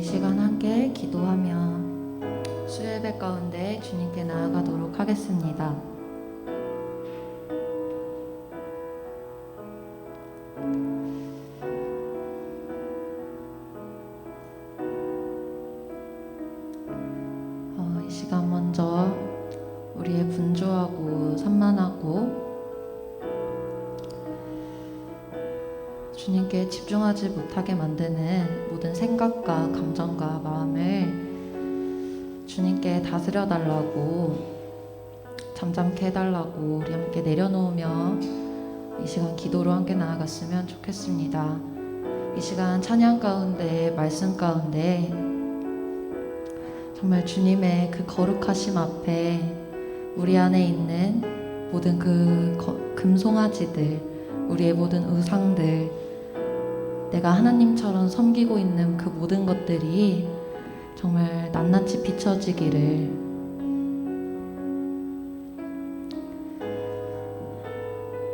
시간 함께 기도하며 수요예배 가운데 주님께 나아가도록 하겠습니다. 이 시간 먼저 우리의 분주하고 산만하고 주님께 집중하지 못하게 만드는 모든 생각과 감정과 마음을 주님께 다스려 달라고, 잠잠케 해달라고 우리 함께 내려놓으며 이 시간 기도로 함께 나아갔으면 좋겠습니다. 이 시간 찬양 가운데, 말씀 가운데 정말 주님의 그 거룩하심 앞에 우리 안에 있는 모든 그 금송아지들, 우리의 모든 의상들, 내가 하나님처럼 섬기고 있는 그 모든 것들이 정말 낱낱이 비춰지기를,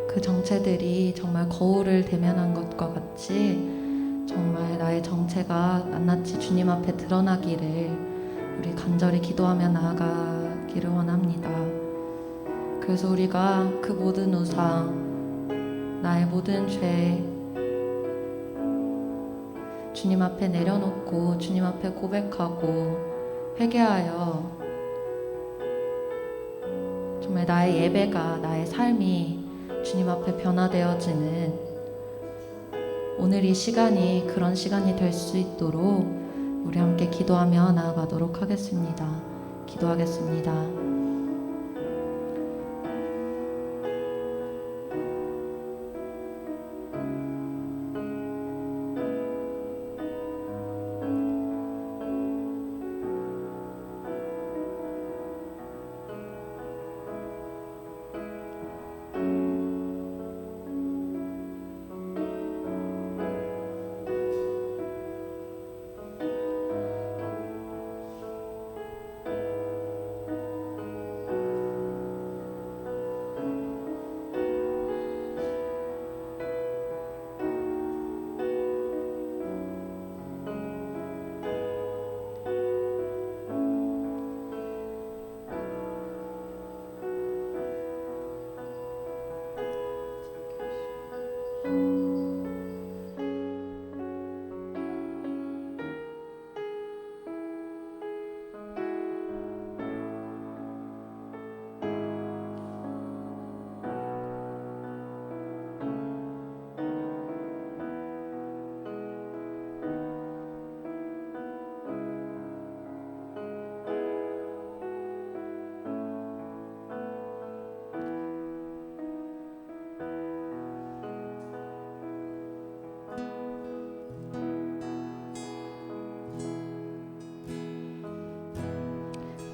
그 정체들이 정말 거울을 대면한 것과 같이 정말 나의 정체가 낱낱이 주님 앞에 드러나기를 우리 간절히 기도하며 나아가기를 원합니다. 그래서 우리가 그 모든 우상, 나의 모든 죄 주님 앞에 내려놓고 주님 앞에 고백하고 회개하여 정말 나의 예배가, 나의 삶이 주님 앞에 변화되어지는 오늘 이 시간이 그런 시간이 될 수 있도록 우리 함께 기도하며 나아가도록 하겠습니다. 기도하겠습니다.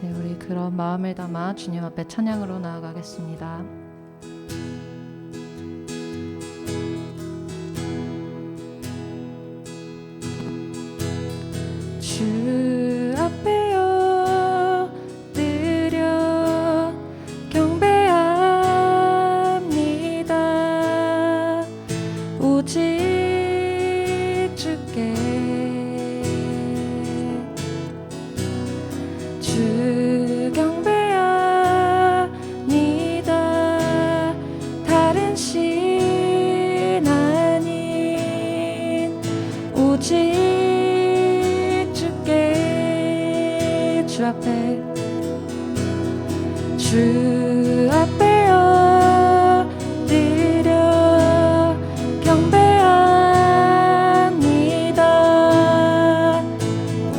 네, 우리 그런 마음을 담아 주님 앞에 찬양으로 나아가겠습니다. 주 앞에 엎드려 경배합니다. 오직 주께 주 경배합니다. 다른 신 아닌 오직 주께, 주 앞에 엎드려 경배합니다.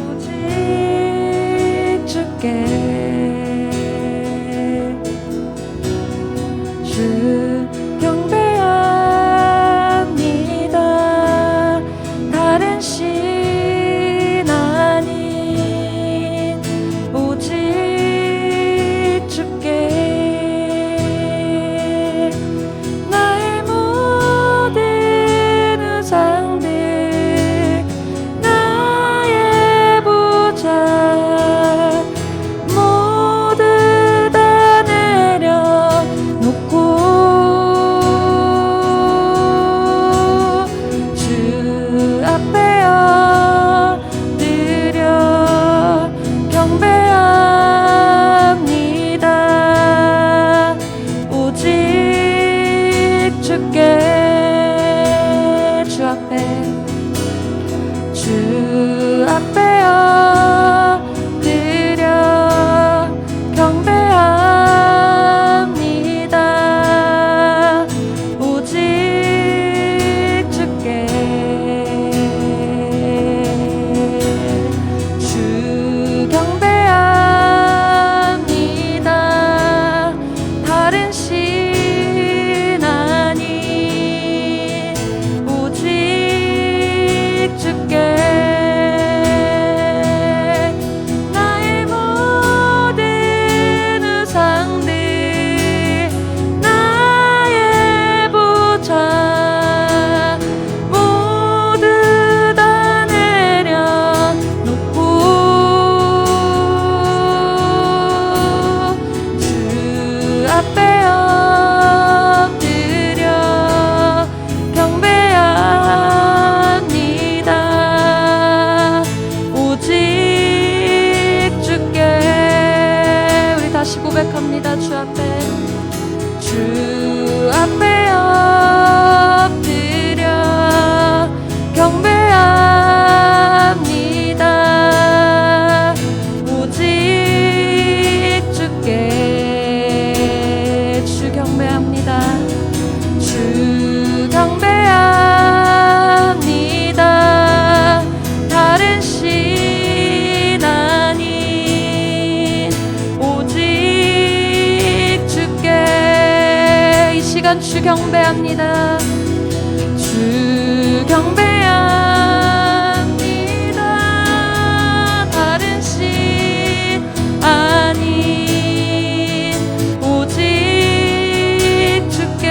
오직 주께 주 경배합니다. 다른 신 아닌 오직 주께 앞에 엎드려 경배합니다. 오직 주께 주 경배합니다. 다른 신 아닌 오직 주께 나의 모든 우상들 나의 보좌 모두 다 내려놓고 주 앞에 엎드려 경배합니다. 오직 주께 우리 다시 고백합니다. 주 앞에 엎드려 경배합니다. 오직 주께 주 경배합니다. 주 경배합니다. 다른 신 아닌 오직 주께 이 시간 주 경배합니다. 주 경배합니다. 다른 신 아닌 오직 주께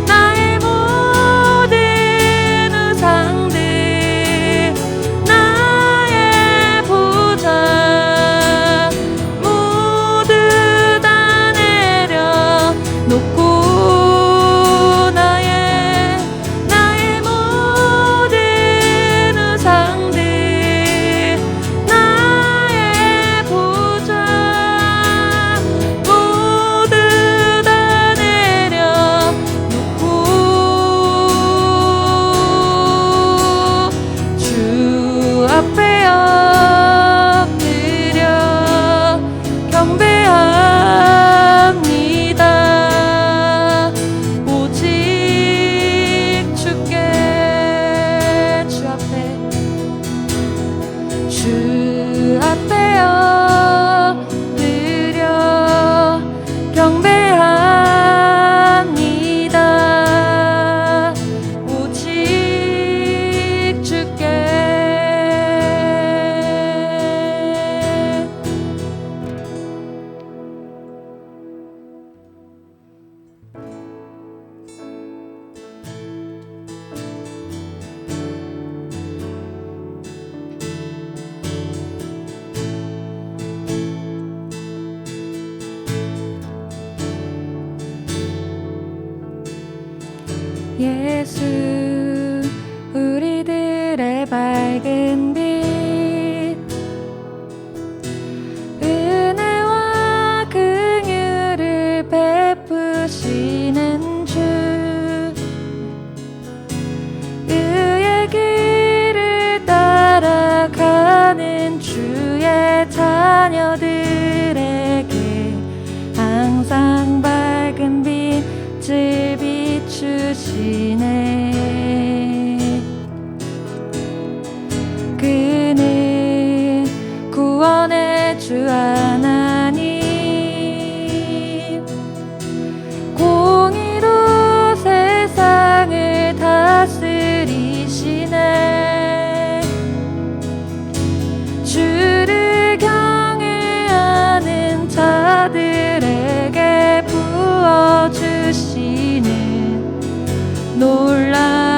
나의 모든 우상들 나의 보좌 모두 다 내려놓고 나의 모든 우상들 나의 보좌 모두 다 내려놓고 주 앞에 엎드려 경배합니다. 오직 주께 주 앞에 엎드려 경배합니다. 오직 주께 예수 우리들의 밝은 빛 은혜와 긍휼을 베푸시는 주 의의 길을 따라가는 주의 자녀들에게 항상 밝은 빛을 비추시네. 그는 구원의 주 하나님 공의로 세상을 다스리시네. 주를 경외하는 자들에게 부어주시는 놀라운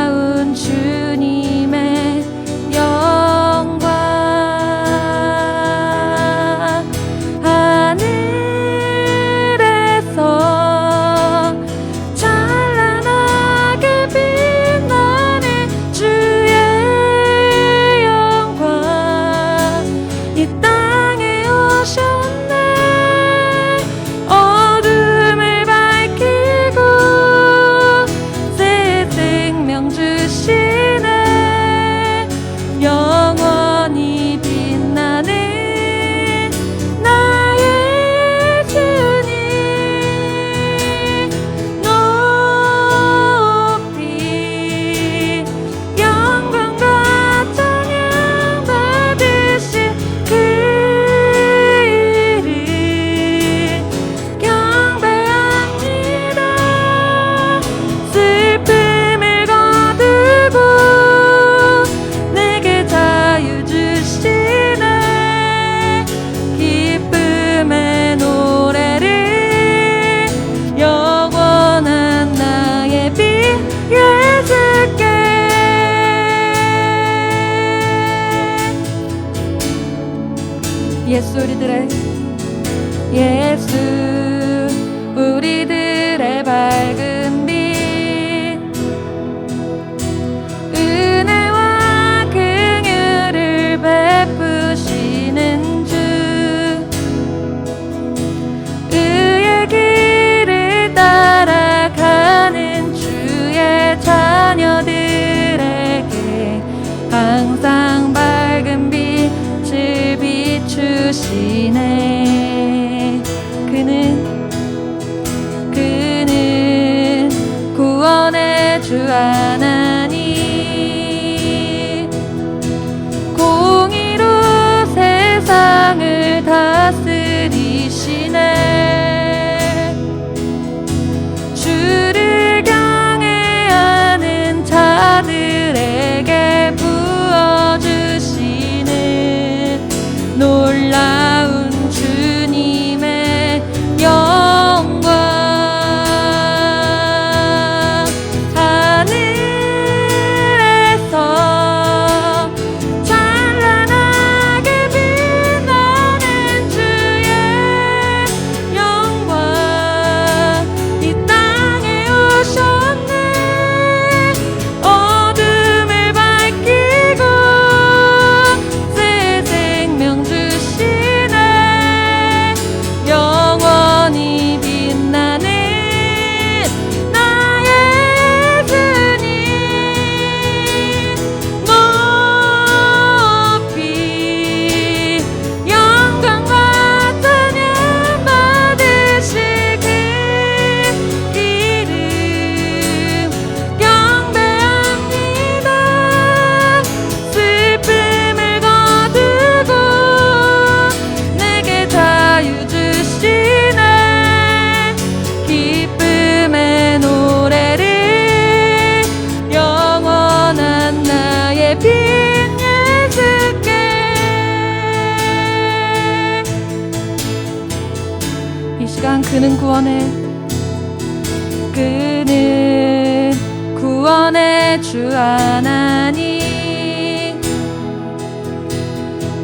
우리들의 예수, 우리들의 밝은 빛, 은혜와 긍휼을 베푸시는 주, 의의 길을 따라가는 주의 자녀들에게 항상 밝은 빛을 비추시네. 그는 구원의 주 하나님, 공의로 세상을 다스리시네. 주를 경외하는 자들에게 부어주시는 놀라운 주님의 영광, 하늘에서 찬란하게 빛나는 주의 영광, 이 땅에 오셨네. 어둠을 밝히고 새 생명 주시네. 영원히 빛나는 나의 주님, 높이 영광과 찬양 받으실 그 이름 경배합니다. 슬픔을 거두고 내게 자유 주시네. 기쁨의 노래를 영원한 나의 빈 예수께. 이 시간 그는 구원의 주 하나님,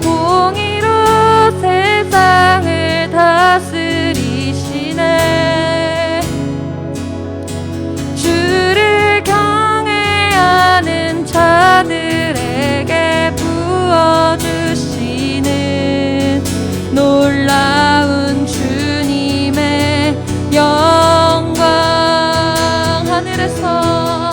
공의로 세상을 다스리시네. 주를 경외하는 자들에게 부어주시는 놀라운 주님의 영광, 하늘에서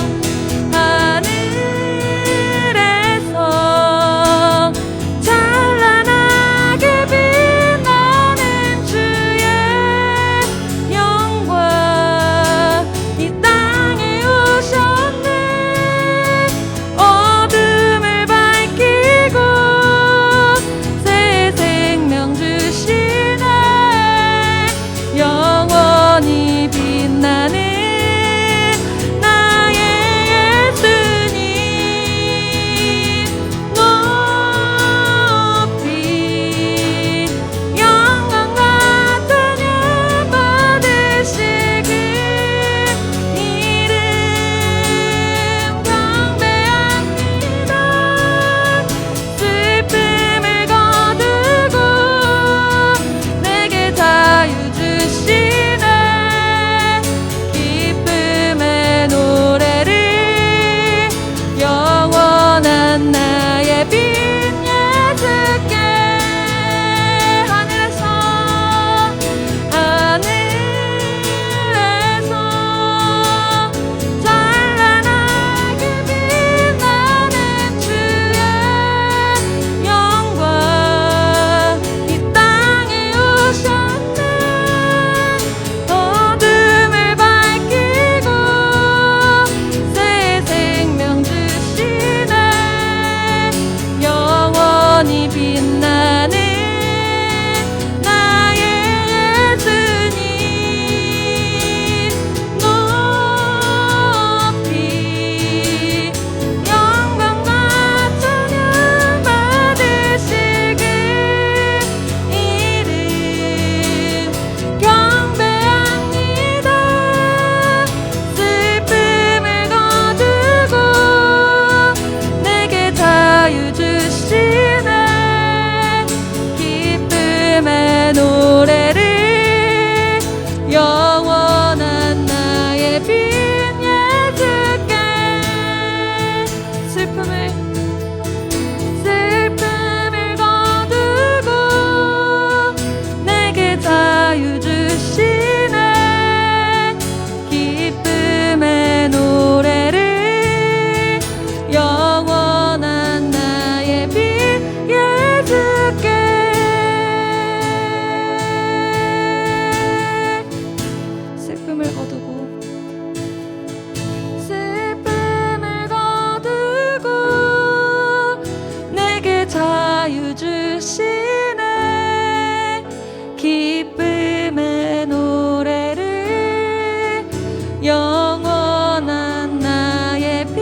영원한 나의 빛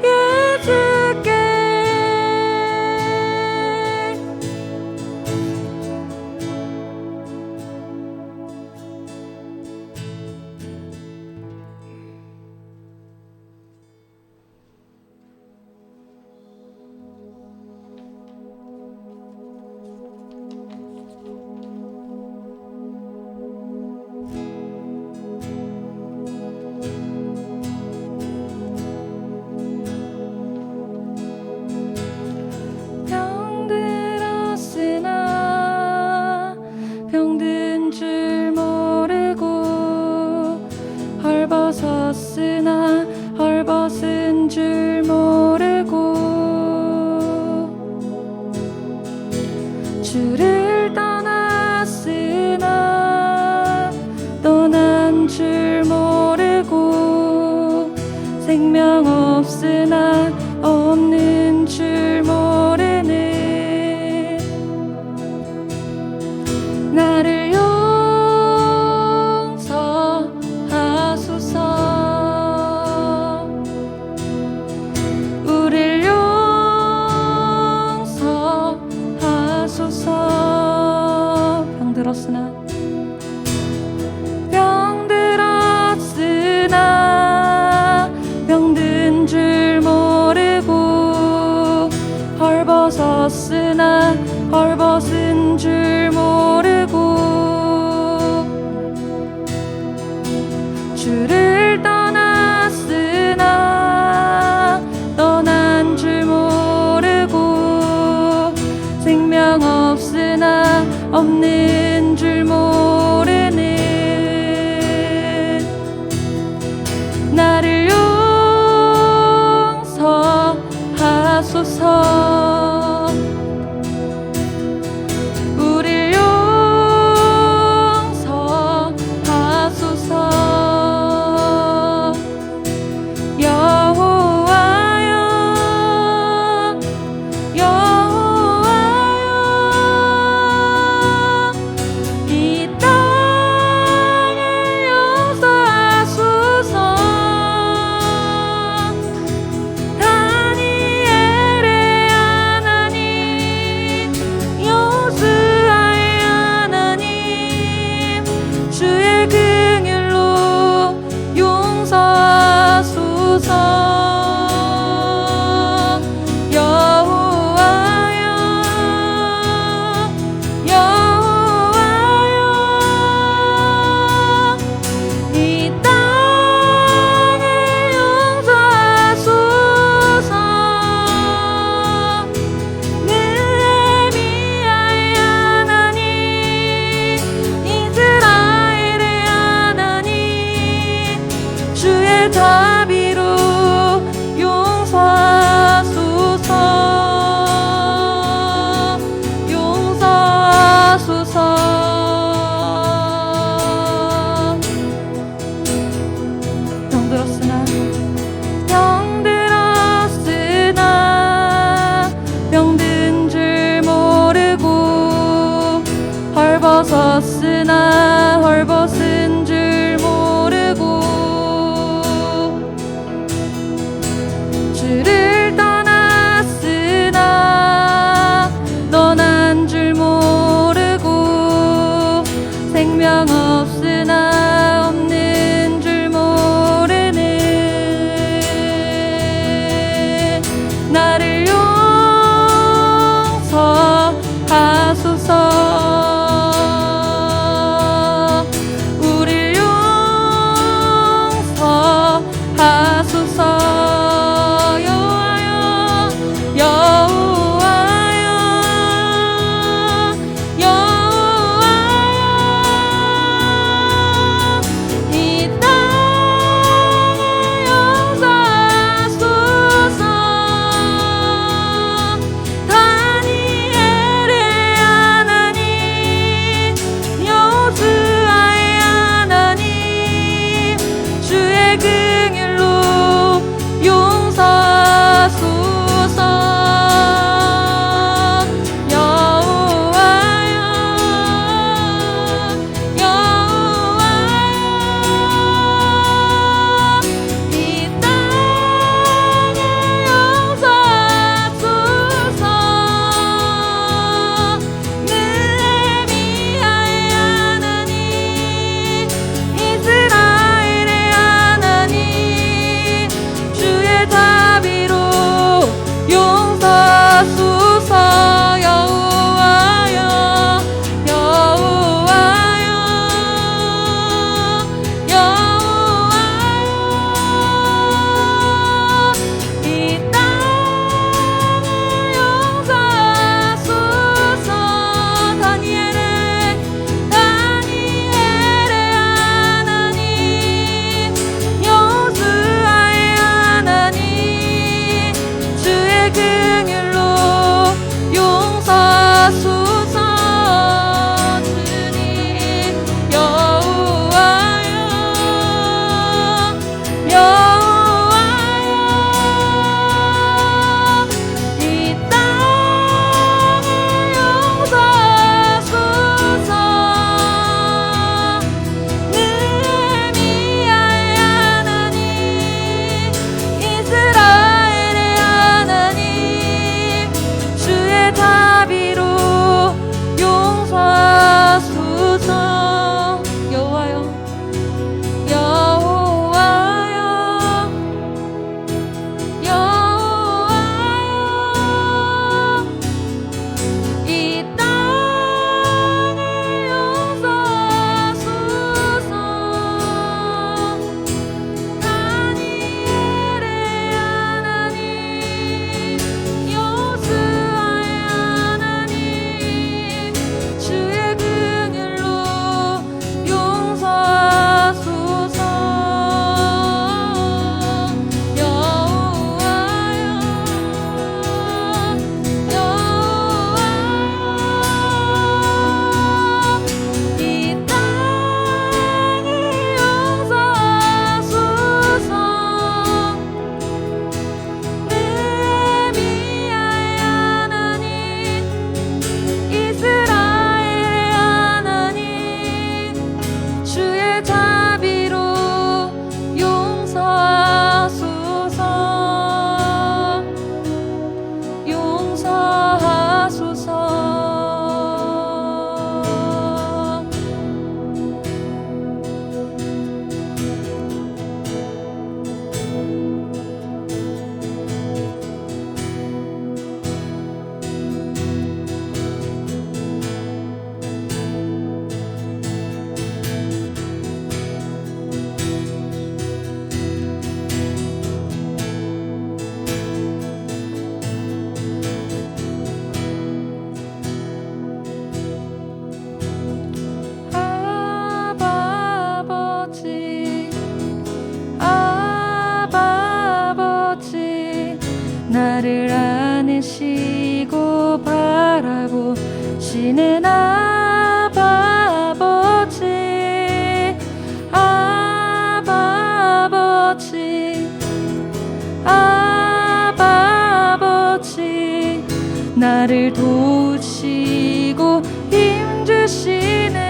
예수께. 병들었으나 병든 줄 모르고, 헐벗었으나 헐벗은 줄 모르고, 주를 떠났으나 떠난 줄 모르고, 생명 없으나 없는 줄 모르는 나를 용서하소서. 우릴 용서하소서. 병들었으나 병든 줄 모르고, 헐벗었으나 헐벗은 줄 모르고, 주를 떠났으나 떠난 줄 모르고, 생명 없으나 없는 줄 모르는 나를 용서하소서. 우릴 용서하소서. 여호와여, 여호와여, 이 땅을 용서하소서. 다니엘의 하나님, 여호수아의 하나님, 주의 긍휼로 용서하소서. 여호와여, 여호와여, 이 땅을 용서하소서. 느헤미야의 하나님, 이스라엘의 하나님, 주의 자비로 용서하소서. 용서하소서. 병들었으나 병든 줄 모르고, 헐벗었으나 헐벗은 줄 모르고, 주를 떠났으나 떠난 줄 모르고, 생명 없으나 없는 줄 모르는 나를 안으시고 바라보시는 아바 아버지, 아바 아버지, 아바 아버지, 나를 도우시고 힘주시는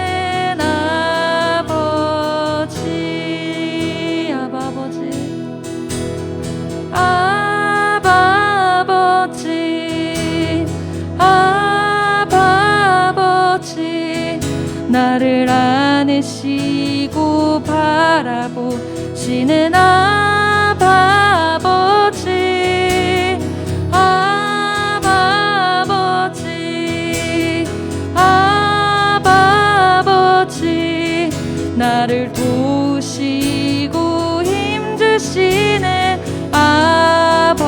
아버지, 아바 아버지, 아바 아버지, 아바 아버지, 나를 안으시고 바라보시는 아바 아버지, 아바 아버지, 아바 아버지, 나를 도우시고 힘주시는 아버지.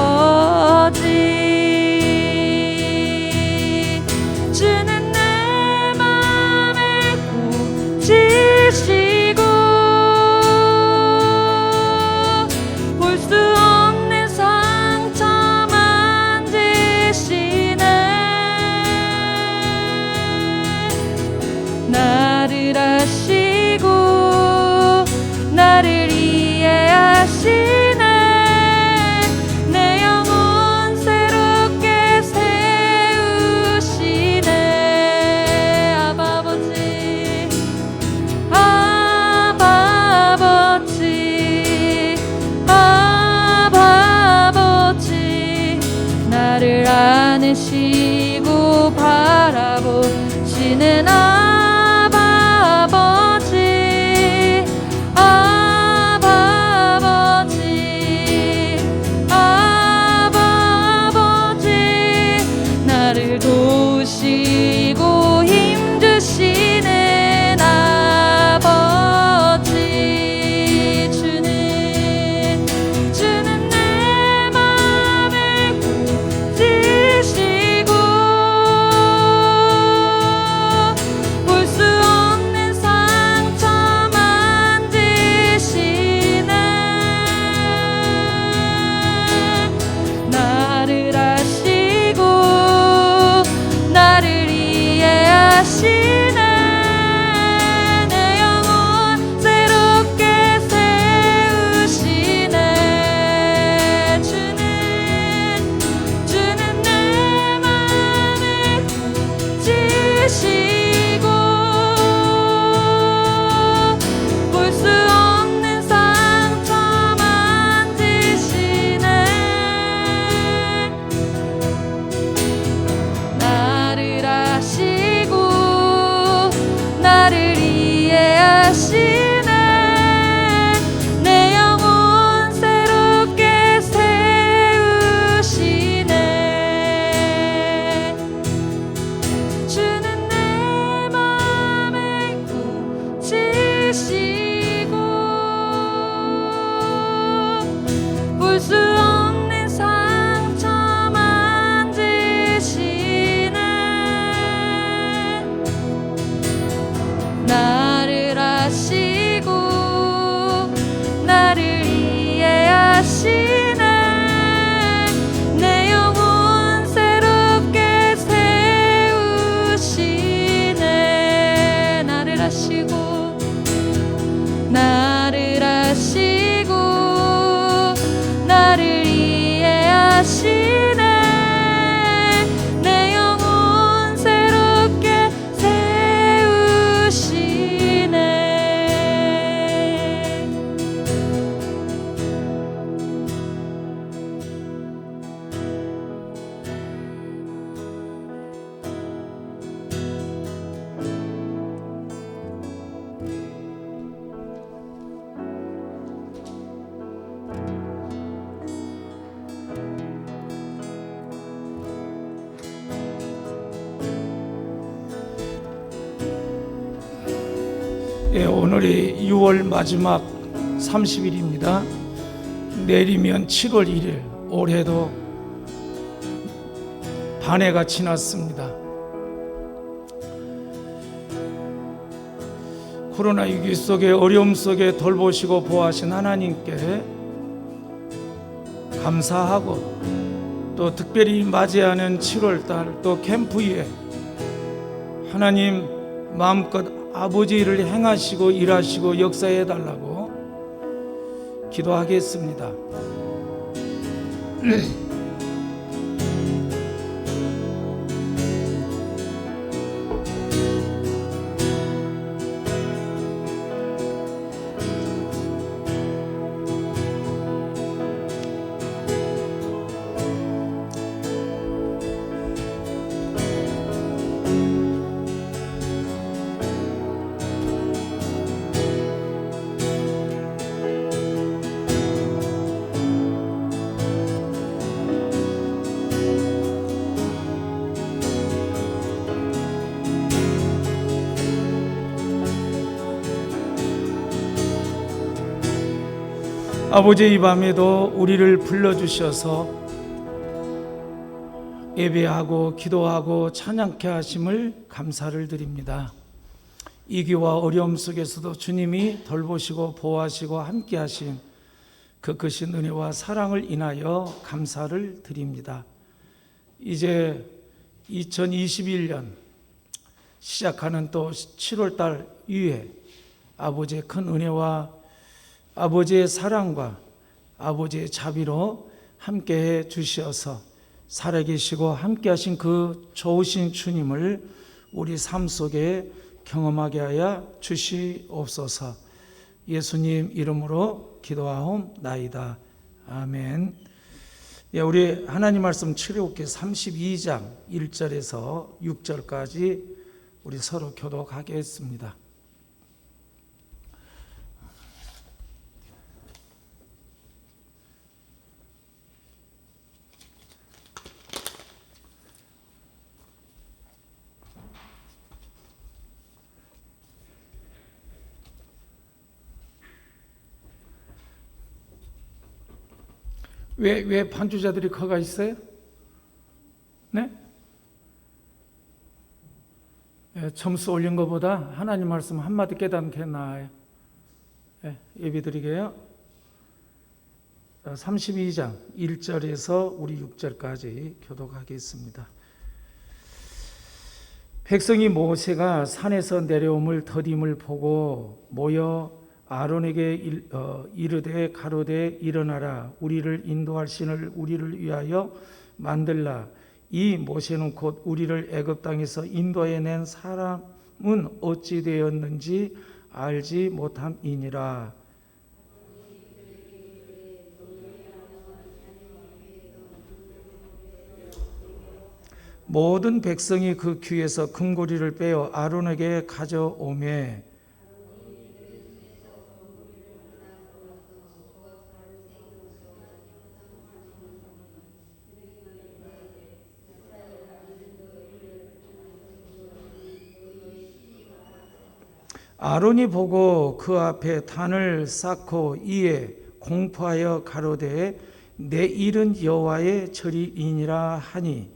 주는 내 맘을 고치시고 볼 수 없는 상처 만지시네. 나를 아시고 나를 이해하시네. 내 영혼 새롭게 세우시네. 아바 아버지, 아바 아버지, 아바 아버지, 나를 안으시고 바라보시는 아바 아버지, 아바 아버지, 아바 아버지, 나를 도우시고 힘주시는 아버지. 주는 내 맘을 고치시고 볼 수 없는 상처 만지시네. 나를 아시고 나를 이해하시네. 내 영혼 새롭게 세우시네. 주는 내 맘을 고치시고 볼 수 없는 상처 만지시네. 나를 아시고 나를 이해하시네. 내 영혼 새롭게 세우시네. 주는 내 맘을 고치시고 볼 수 없는 상처 만지시네. 나를 아시고 나를 이해하시네. 내 영혼 새롭게 세우시네. 나를 아시고 나를 아시고 나를 이해하시네. 내 영혼 새롭게 세우시네. 예, 오늘이 6월 마지막 30일입니다. 내일이면 7월 1일, 올해도 반 해가 지났습니다. 코로나 위기 속에 어려움 속에 돌보시고 보호하신 하나님께 감사하고 또 특별히 맞이하는 7월달 또 캠프 이후에 하나님 마음껏 아버지 일을 행하시고 일하시고 역사해 달라고 기도하겠습니다. 아버지, 이 밤에도 우리를 불러주셔서 예배하고 기도하고 찬양케 하심을 감사를 드립니다. 위기와 어려움 속에서도 주님이 돌보시고 보호하시고 함께 하신 그 크신 은혜와 사랑을 인하여 감사를 드립니다. 이제 2021년 시작하는 또 7월달 이후에 아버지의 큰 은혜와 아버지의 사랑과 아버지의 자비로 함께해 주시어서 살아계시고 함께하신 그 좋으신 주님을 우리 삶 속에 경험하게 하여 주시옵소서. 예수님 이름으로 기도하옵나이다. 아멘. 예, 우리 하나님 말씀 출애굽기 32장 1절에서 6절까지 우리 서로 교독하겠습니다. 왜 반주자들이 거가 있어요? 네? 점수 올린 것보다 하나님 말씀 한마디 깨닫는 게 나아요. 예배 드리게요. 32장 1절에서 우리 6절까지 교독하겠습니다. 백성이 모세가 산에서 내려옴을 더딤을 보고 모여 아론에게 이르되 가로되 일어나라, 우리를 인도할 신을 우리를 위하여 만들라. 이 모세는 곧 우리를 애굽 땅에서 인도해낸 사람은 어찌 되었는지 알지 못함이니라. 모든 백성이 그 귀에서 금고리를 빼어 아론에게 가져오매 아론이 보고 그 앞에 단을 쌓고 이에 공포하여 가로되 내 일은 여호와의 절이니라 하니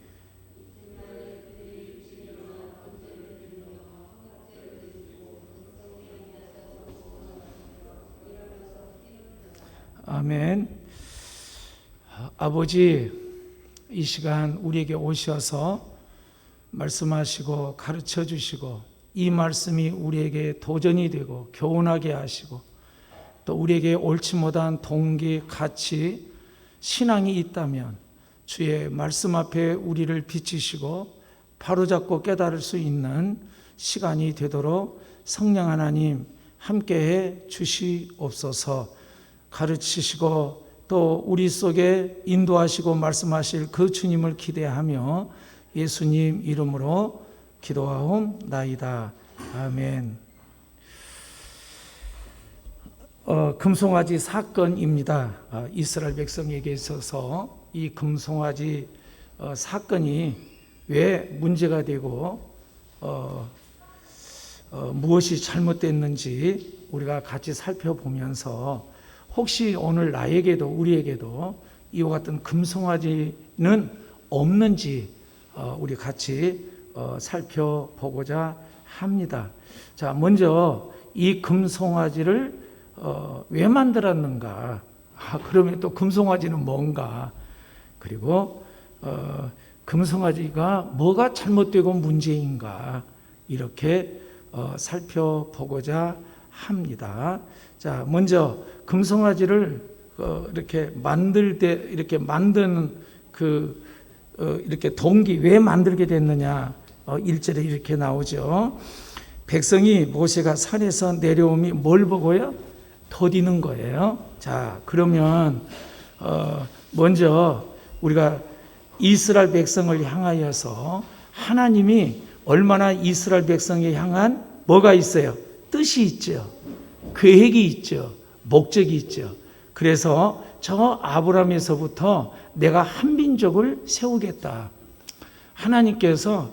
아멘. 아버지, 이 시간 우리에게 오셔서 말씀하시고 가르쳐 주시고 이 말씀이 우리에게 도전이 되고 교훈하게 하시고 또 우리에게 옳지 못한 동기, 가치, 신앙이 있다면 주의 말씀 앞에 우리를 비치시고 바로잡고 깨달을 수 있는 시간이 되도록 성령 하나님 함께해 주시옵소서. 가르치시고 또 우리 속에 인도하시고 말씀하실 그 주님을 기대하며 예수님 이름으로 기도하옵나이다. 아멘. 금송아지 사건입니다. 이스라엘 백성에게 있어서 이 금송아지 사건이 왜 문제가 되고 무엇이 잘못됐는지 우리가 같이 살펴보면서 혹시 오늘 나에게도 우리에게도 이와 같은 금송아지는 없는지 우리 같이 살펴보고자 합니다. 자, 먼저 이 금송아지를 왜 만들었는가? 그러면 또 금송아지는 뭔가? 그리고 금송아지가 뭐가 잘못되고 문제인가 이렇게 살펴보고자 합니다. 자, 먼저 금송아지를 이렇게 만들 때 이렇게 만드는 이렇게 동기 왜 만들게 됐느냐 1절에 이렇게 나오죠. 백성이 모세가 산에서 내려옴이 뭘 보고요? 더디는 거예요. 자, 그러면 먼저 우리가 이스라엘 백성을 향하여서 하나님이 얼마나 이스라엘 백성에 향한 뭐가 있어요? 뜻이 있죠. 계획이 있죠. 목적이 있죠. 그래서 저 아브라함에서부터 내가 한 민족을 세우겠다. 하나님께서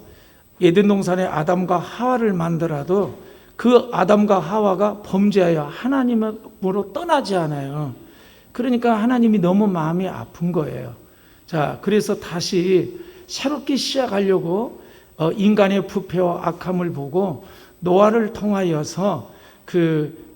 에덴 동산에 아담과 하와를 만들어도 그 아담과 하와가 범죄하여 하나님으로 떠나지 않아요. 그러니까 하나님이 너무 마음이 아픈 거예요. 자, 그래서 다시 새롭게 시작하려고 인간의 부패와 악함을 보고 노아를 통하여서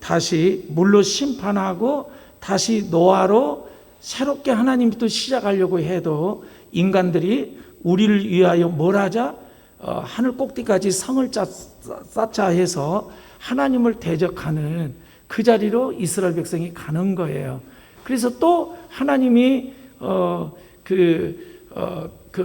다시 물로 심판하고 다시 노아로 새롭게 하나님이 또 시작하려고 해도 인간들이 우리를 위하여 뭘 하자? 하늘 꼭대기까지 성을 쌓자 해서 하나님을 대적하는 그 자리로 이스라엘 백성이 가는 거예요. 그래서 또 하나님이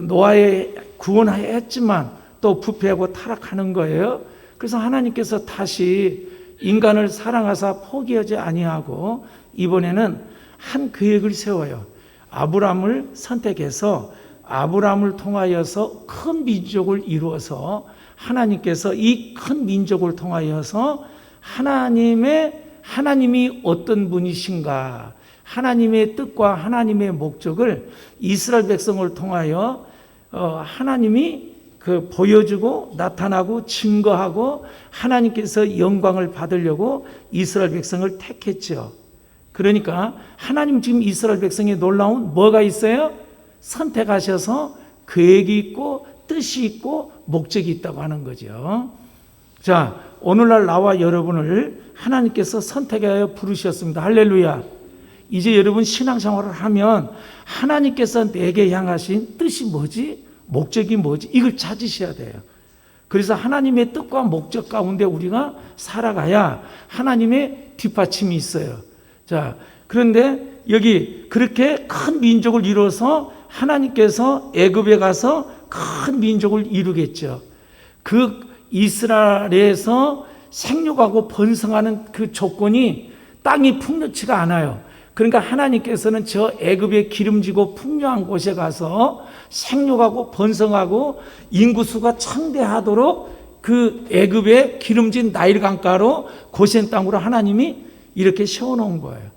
노아에 구원했지만 또 부패하고 타락하는 거예요. 그래서 하나님께서 다시 인간을 사랑하사 포기하지 아니하고 이번에는 한 계획을 세워요. 아브라함을 선택해서 아브라함을 통하여서 큰 민족을 이루어서 하나님께서 이 큰 민족을 통하여서 하나님이 어떤 분이신가, 하나님의 뜻과 하나님의 목적을 이스라엘 백성을 통하여 하나님이 보여주고 나타나고 증거하고 하나님께서 영광을 받으려고 이스라엘 백성을 택했죠. 그러니까 하나님 지금 이스라엘 백성에 놀라운 뭐가 있어요? 선택하셔서 계획이 있고 뜻이 있고 목적이 있다고 하는 거죠. 자, 오늘날 나와 여러분을 하나님께서 선택하여 부르셨습니다. 할렐루야. 이제 여러분 신앙생활을 하면 하나님께서 내게 향하신 뜻이 뭐지? 목적이 뭐지? 이걸 찾으셔야 돼요. 그래서 하나님의 뜻과 목적 가운데 우리가 살아가야 하나님의 뒷받침이 있어요. 자, 그런데 여기 그렇게 큰 민족을 이루어서 하나님께서 애굽에 가서 큰 민족을 이루겠죠. 그 이스라엘에서 생육하고 번성하는 그 조건이 땅이 풍요치가 않아요. 그러니까 하나님께서는 저 애굽의 기름지고 풍요한 곳에 가서 생육하고 번성하고 인구수가 창대하도록 그 애굽의 기름진 나일 강가로 고센 땅으로 하나님이 이렇게 세워놓은 거예요.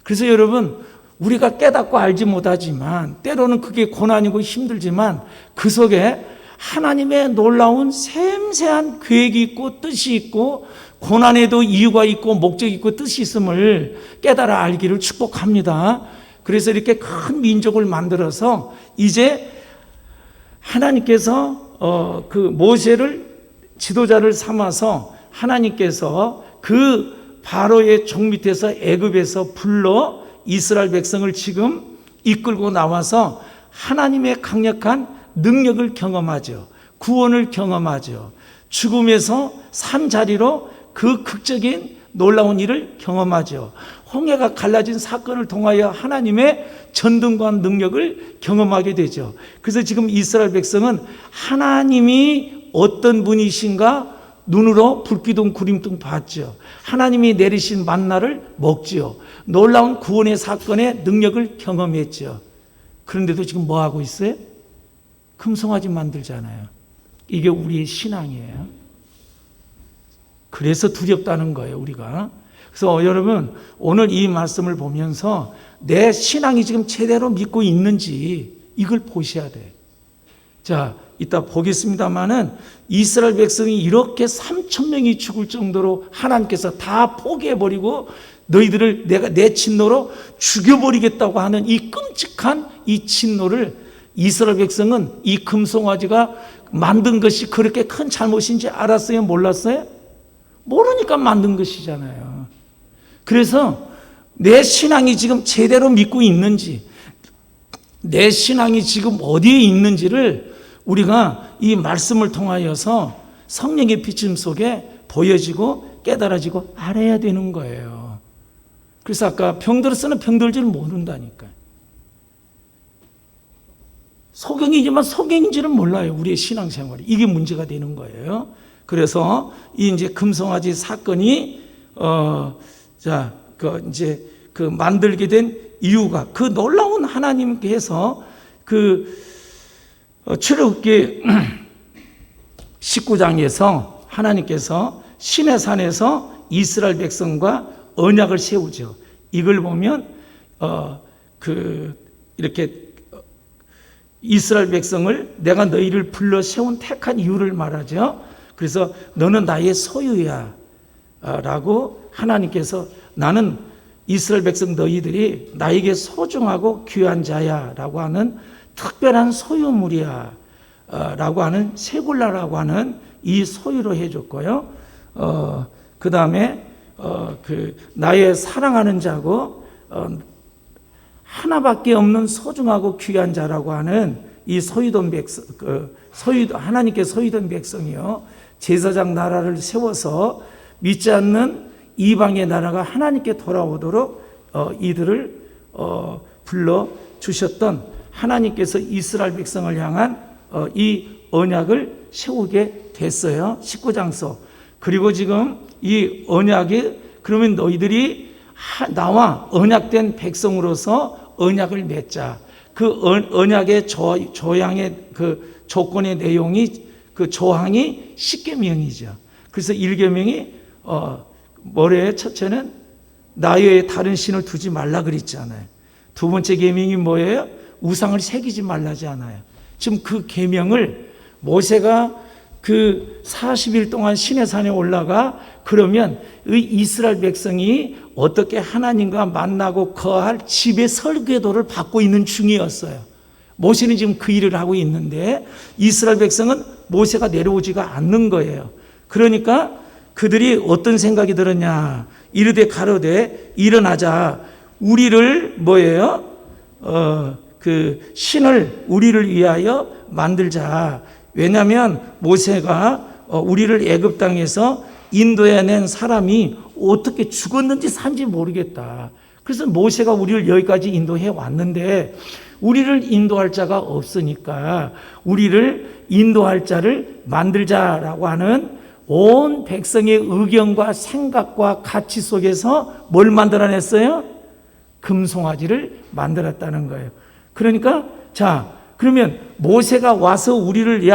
그래서 여러분 우리가 깨닫고 알지 못하지만 때로는 그게 고난이고 힘들지만 그 속에 하나님의 놀라운 샘세한 계획이 있고 뜻이 있고 고난에도 이유가 있고 목적이 있고 뜻이 있음을 깨달아 알기를 축복합니다. 그래서 이렇게 큰 민족을 만들어서 이제 하나님께서 그 모세를 지도자를 삼아서 하나님께서 그 바로의 종 밑에서 애굽에서 불러 이스라엘 백성을 지금 이끌고 나와서 하나님의 강력한 능력을 경험하죠. 구원을 경험하죠. 죽음에서 산 자리로 그 극적인 놀라운 일을 경험하죠. 홍해가 갈라진 사건을 통하여 하나님의 전등과 능력을 경험하게 되죠. 그래서 지금 이스라엘 백성은 하나님이 어떤 분이신가 눈으로 불기둥 구름등 봤죠. 하나님이 내리신 만나를 먹지요. 놀라운 구원의 사건의 능력을 경험했죠. 그런데도 지금 뭐 하고 있어요? 금송아지 만들잖아요. 이게 우리의 신앙이에요. 그래서 두렵다는 거예요, 우리가. 그래서 여러분, 오늘 이 말씀을 보면서 내 신앙이 지금 제대로 믿고 있는지 이걸 보셔야 돼요. 자, 이따 보겠습니다만은 이스라엘 백성이 이렇게 3,000명이 죽을 정도로 하나님께서 다 포기해버리고 너희들을 내가 내 진노로 죽여버리겠다고 하는 이 끔찍한 이 진노를 이스라엘 백성은 이 금송아지가 만든 것이 그렇게 큰 잘못인지 알았어요? 몰랐어요? 모르니까 만든 것이잖아요. 그래서 내 신앙이 지금 제대로 믿고 있는지 내 신앙이 지금 어디에 있는지를 우리가 이 말씀을 통하여서 성령의 비침 속에 보여지고 깨달아지고 알아야 되는 거예요. 그래서 아까 병들었으나 병들 줄 모른다니까요. 소경이지만 소경인지는 몰라요. 우리의 신앙생활이. 이게 문제가 되는 거예요. 그래서 이 이제 금송아지 사건이 만들게 된 이유가 그 놀라운 하나님께서 출애굽기 19장에서 하나님께서 시내산에서 이스라엘 백성과 언약을 세우죠. 이걸 보면 이렇게 이스라엘 백성을 내가 너희를 불러 세운 택한 이유를 말하죠. 그래서 너는 나의 소유야 라고 하나님께서 나는 이스라엘 백성 너희들이 나에게 소중하고 귀한 자야 라고 하는 특별한 소유물이야 라고 하는 세굴라라고 하는 이 소유로 해줬고요. 그 다음에 나의 사랑하는 자고 하나밖에 없는 소중하고 귀한 자라고 하는 이 소유던 백성, 하나님께 소유던 백성이요. 제사장 나라를 세워서 믿지 않는 이방의 나라가 하나님께 돌아오도록 이들을 불러 주셨던 하나님께서 이스라엘 백성을 향한 이 언약을 세우게 됐어요. 19장서. 그리고 지금 이 언약이 그러면 너희들이 나와 언약된 백성으로서 언약을 맺자. 그 언약의 조항의 그 조건의 내용이 그 조항이 10계명이죠. 그래서 1계명이 뭐래요? 첫째는 나 외에 다른 신을 두지 말라 그랬잖아요. 두 번째 계명이 뭐예요? 우상을 새기지 말라지 않아요. 지금 그 계명을 모세가 그 40일 동안 시내산에 올라가 그러면 이 이스라엘 백성이 어떻게 하나님과 만나고 거할 집의 설계도를 받고 있는 중이었어요. 모세는 지금 그 일을 하고 있는데 이스라엘 백성은 모세가 내려오지가 않는 거예요. 그러니까 그들이 어떤 생각이 들었냐. 이르되 가로되 일어나자. 우리를 뭐예요? 그 신을 우리를 위하여 만들자. 왜냐하면 모세가 우리를 애굽 땅에서 인도해낸 사람이 어떻게 죽었는지 산지 모르겠다. 그래서 모세가 우리를 여기까지 인도해 왔는데 우리를 인도할 자가 없으니까 우리를 인도할 자를 만들자라고 하는 온 백성의 의견과 생각과 가치 속에서 뭘 만들어냈어요? 금송아지를 만들었다는 거예요. 그러니까 그러면 모세가 와서 우리를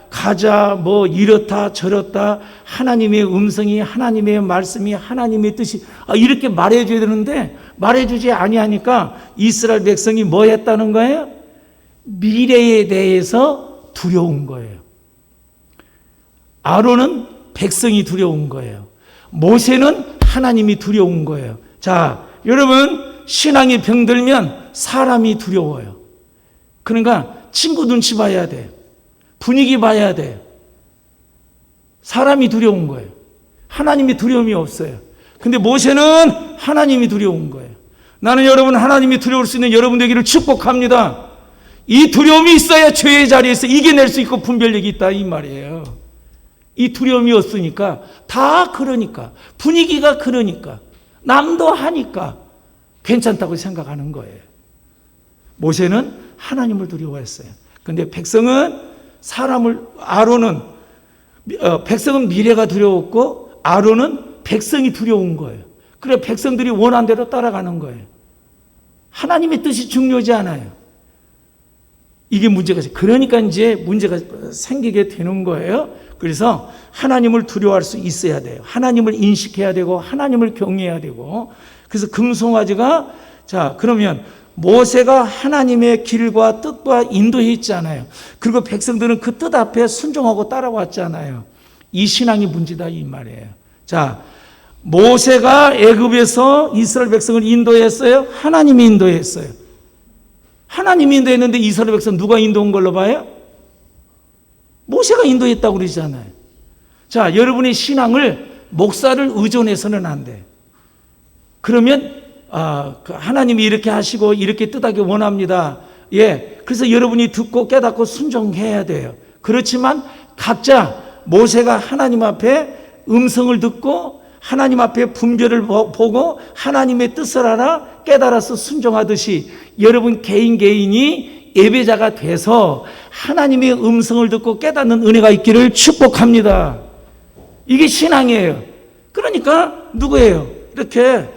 가자 뭐 이렇다 저렇다 하나님의 음성이 하나님의 말씀이 하나님의 뜻이 이렇게 말해줘야 되는데 말해주지 아니하니까 이스라엘 백성이 뭐 했다는 거예요? 미래에 대해서 두려운 거예요. 아론은 백성이 두려운 거예요. 모세는 하나님이 두려운 거예요. 여러분 신앙이 병들면 사람이 두려워요. 그러니까 친구 눈치 봐야 돼. 분위기 봐야 돼. 사람이 두려운 거예요. 하나님이 두려움이 없어요. 근데 모세는 하나님이 두려운 거예요. 나는 여러분 하나님이 두려울 수 있는 여러분 되기를 축복합니다. 이 두려움이 있어야 죄의 자리에서 이겨낼 수 있고 분별력이 있다 이 말이에요. 이 두려움이 없으니까 다 그러니까 분위기가 그러니까 남도 하니까 괜찮다고 생각하는 거예요. 모세는 하나님을 두려워했어요. 근데 백성은 백성은 미래가 두려웠고 아론은 백성이 두려운 거예요. 그래 백성들이 원한 대로 따라가는 거예요. 하나님의 뜻이 중요하지 않아요. 이게 문제가 있어요. 그러니까 이제 문제가 생기게 되는 거예요. 그래서 하나님을 두려워할 수 있어야 돼요. 하나님을 인식해야 되고 하나님을 경외해야 되고. 그래서 금송아지가 그러면 모세가 하나님의 길과 뜻과 인도해 있잖아요. 그리고 백성들은 그 뜻 앞에 순종하고 따라왔잖아요. 이 신앙이 문제다 이 말이에요. 모세가 애굽에서 이스라엘 백성을 인도했어요? 하나님이 인도했어요. 하나님이 인도했는데 이스라엘 백성 누가 인도한 걸로 봐요? 모세가 인도했다고 그러잖아요. 여러분의 신앙을 목사를 의존해서는 안 돼. 그러면 하나님이 이렇게 하시고 이렇게 뜻하기 원합니다 그래서 여러분이 듣고 깨닫고 순종해야 돼요. 그렇지만 각자 모세가 하나님 앞에 음성을 듣고 하나님 앞에 분별을 보고 하나님의 뜻을 알아 깨달아서 순종하듯이 여러분 개인이 예배자가 돼서 하나님의 음성을 듣고 깨닫는 은혜가 있기를 축복합니다. 이게 신앙이에요. 그러니까 누구예요? 이렇게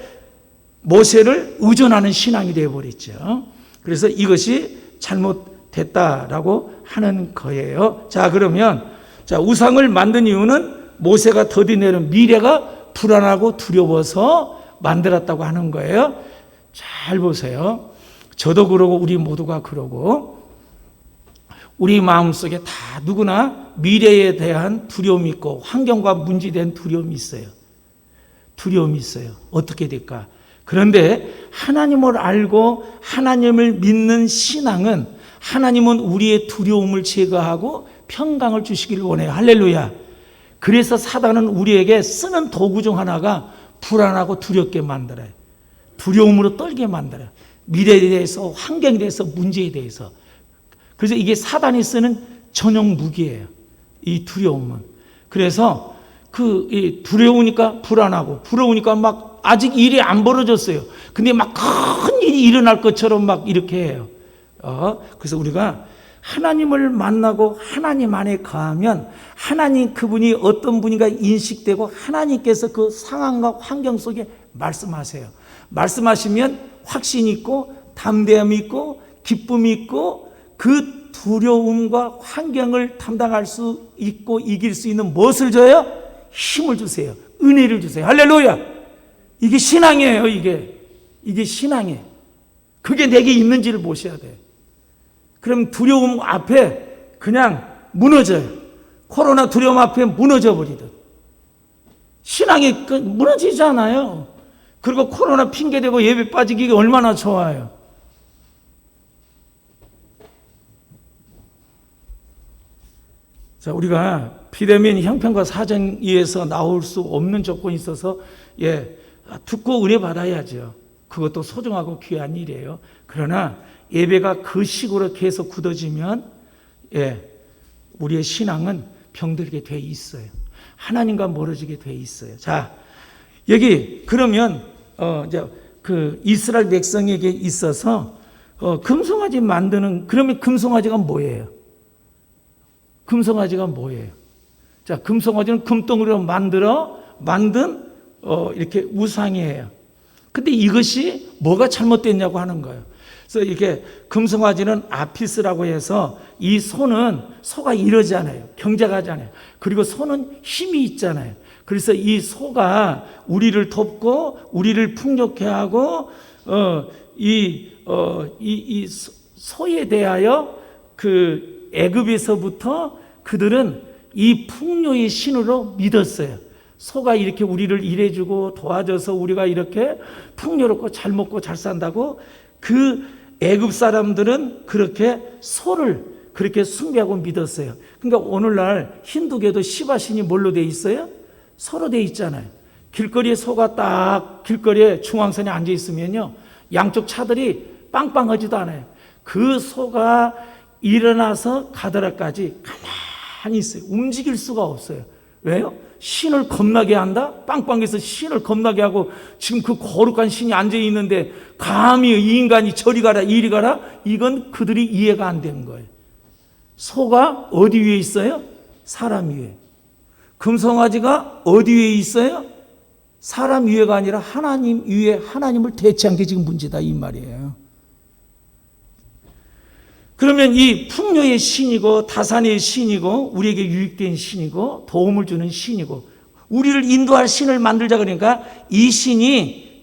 모세를 의존하는 신앙이 되어버렸죠. 그래서 이것이 잘못됐다라고 하는 거예요. 자, 그러면 우상을 만든 이유는 모세가 더디내는 미래가 불안하고 두려워서 만들었다고 하는 거예요. 잘 보세요. 저도 그러고 우리 모두가 그러고 우리 마음속에 다 누구나 미래에 대한 두려움이 있고 환경과 문제된 두려움이 있어요. 두려움이 있어요. 어떻게 될까? 그런데 하나님을 알고 하나님을 믿는 신앙은 하나님은 우리의 두려움을 제거하고 평강을 주시기를 원해요. 할렐루야. 그래서 사단은 우리에게 쓰는 도구 중 하나가 불안하고 두렵게 만들어요. 두려움으로 떨게 만들어요. 미래에 대해서, 환경에 대해서, 문제에 대해서. 그래서 이게 사단이 쓰는 전용 무기예요. 이 두려움은. 그래서 이 두려우니까 불안하고, 부러우니까 막 아직 일이 안 벌어졌어요. 근데 막 큰 일이 일어날 것처럼 막 이렇게 해요. 그래서 우리가 하나님을 만나고 하나님 안에 거하면 하나님 그분이 어떤 분인가 인식되고 하나님께서 그 상황과 환경 속에 말씀하세요. 말씀하시면 확신이 있고 담대함이 있고 기쁨이 있고 그 두려움과 환경을 담당할 수 있고 이길 수 있는 무엇을 줘요? 힘을 주세요. 은혜를 주세요. 할렐루야. 이게 신앙이에요. 이게 신앙이에요. 그게 내게 있는지를 보셔야 돼요. 그럼 두려움 앞에 그냥 무너져요. 코로나 두려움 앞에 무너져 버리듯. 신앙이 무너지지 않아요. 그리고 코로나 핑계대고 예배 빠지기가 얼마나 좋아요. 자, 우리가 비대면 형편과 사정에 의해서 나올 수 없는 조건이 있어서 듣고 은혜 받아야죠. 그것도 소중하고 귀한 일이에요. 그러나 예배가 그 식으로 계속 굳어지면 우리의 신앙은 병들게 돼 있어요. 하나님과 멀어지게 돼 있어요. 자, 여기 그러면 이제 그 이스라엘 백성에게 있어서 금송아지 만드는, 그러면 금송아지가 뭐예요? 금송아지가 뭐예요? 자, 금송아지는 금덩어리로 만든 이렇게 우상이에요. 근데 이것이 뭐가 잘못됐냐고 하는 거예요. 그래서 이렇게 금송아지는 아피스라고 해서 이 소가 이러잖아요. 경작하잖아요. 그리고 소는 힘이 있잖아요. 그래서 이 소가 우리를 돕고 우리를 풍족해 하고 이 소에 대하여 그 애굽에서부터 그들은 이 풍요의 신으로 믿었어요. 소가 이렇게 우리를 일해주고 도와줘서 우리가 이렇게 풍요롭고 잘 먹고 잘 산다고 그 애굽 사람들은 그렇게 소를 그렇게 숭배하고 믿었어요. 그러니까 오늘날 힌두교도 시바신이 뭘로 돼 있어요? 소로 돼 있잖아요. 길거리에 소가 딱 길거리에 중앙선에 앉아 있으면요, 양쪽 차들이 빵빵하지도 않아요. 그 소가 일어나서 가더라까지 가만히 있어요. 움직일 수가 없어요. 왜요? 신을 겁나게 한다? 빵빵해서 신을 겁나게 하고 지금 그 거룩한 신이 앉아 있는데 감히 이 인간이 저리 가라 이리 가라? 이건 그들이 이해가 안 되는 거예요. 소가 어디 위에 있어요? 사람 위에. 금송아지가 어디 위에 있어요? 사람 위에가 아니라 하나님 위에 하나님을 대체한 게 지금 문제다 이 말이에요. 그러면 이 풍요의 신이고 다산의 신이고 우리에게 유익된 신이고 도움을 주는 신이고 우리를 인도할 신을 만들자 그러니까 이 신이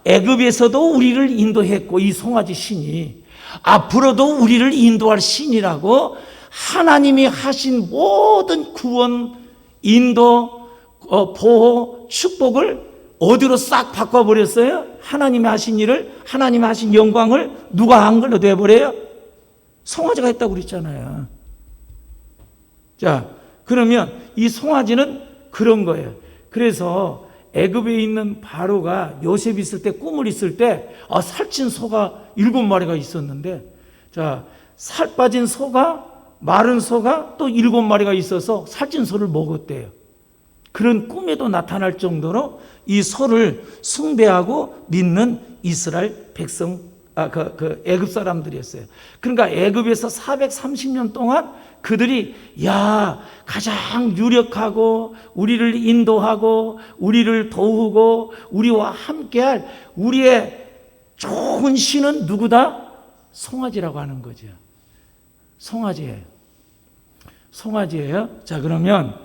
애굽에서도 우리를 인도했고 이 송아지 신이 앞으로도 우리를 인도할 신이라고 하나님이 하신 모든 구원, 인도, 보호, 축복을 어디로 싹 바꿔버렸어요? 하나님이 하신 일을, 하나님이 하신 영광을 누가 한 걸로 돼버려요? 송아지가 했다고 그랬잖아요. 자, 그러면 이 송아지는 그런 거예요. 그래서 애굽에 있는 바로가 요셉 있을 때 꿈을 있을 때 살찐 소가 7마리가 있었는데 자, 살 빠진 소가, 마른 소가 또 7마리가 있어서 살찐 소를 먹었대요. 그런 꿈에도 나타날 정도로 이 소를 숭배하고 믿는 이스라엘 백성, 애굽 사람들이었어요. 그러니까 애굽에서 430년 동안 그들이 가장 유력하고 우리를 인도하고 우리를 도우고 우리와 함께할 우리의 좋은 신은 누구다? 송아지라고 하는 거죠. 송아지예요. 송아지예요. 자, 그러면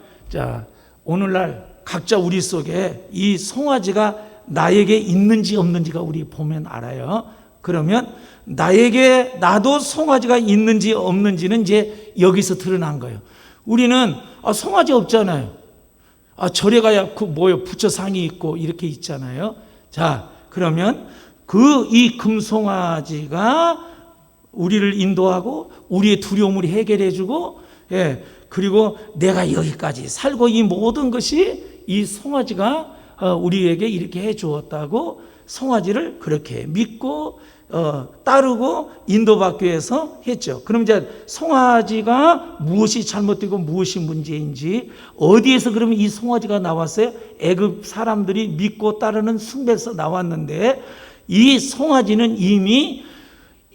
오늘날 각자 우리 속에 이 송아지가 나에게 있는지 없는지가 우리 보면 알아요. 그러면 나도 송아지가 있는지 없는지는 이제 여기서 드러난 거예요. 우리는 송아지 없잖아요. 절에 가야 부처상이 있고 이렇게 있잖아요. 자, 그러면 이 금송아지가 우리를 인도하고 우리의 두려움을 해결해주고, 그리고 내가 여기까지 살고 이 모든 것이 이 송아지가 우리에게 이렇게 해주었다고 송아지를 그렇게 믿고 따르고 인도받기 위해서 했죠. 그럼 이제 송아지가 무엇이 잘못되고 무엇이 문제인지, 어디에서 그러면 이 송아지가 나왔어요? 애굽 사람들이 믿고 따르는 숭배에서 나왔는데, 이 송아지는 이미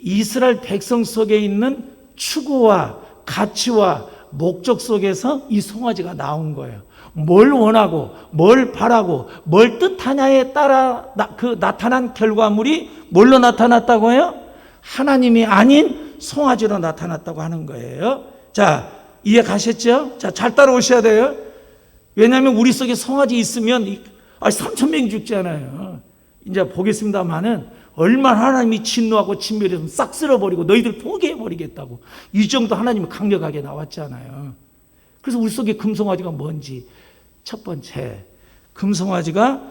이스라엘 백성 속에 있는 추구와 가치와 목적 속에서 이 송아지가 나온 거예요. 뭘 원하고 뭘 바라고 뭘 뜻하냐에 따라 나타난 결과물이 뭘로 나타났다고요? 하나님이 아닌 송아지로 나타났다고 하는 거예요. 자, 이해 가셨죠? 자, 잘 따라오셔야 돼요. 왜냐하면 우리 속에 송아지 있으면 3,000명이 죽잖아요. 이제 보겠습니다만은 얼마나 하나님이 진노하고 진멸해서 싹 쓸어버리고 너희들 포기해버리겠다고, 이 정도 하나님이 강력하게 나왔잖아요. 그래서 우리 속에 금송아지가 뭔지, 첫 번째 금송아지가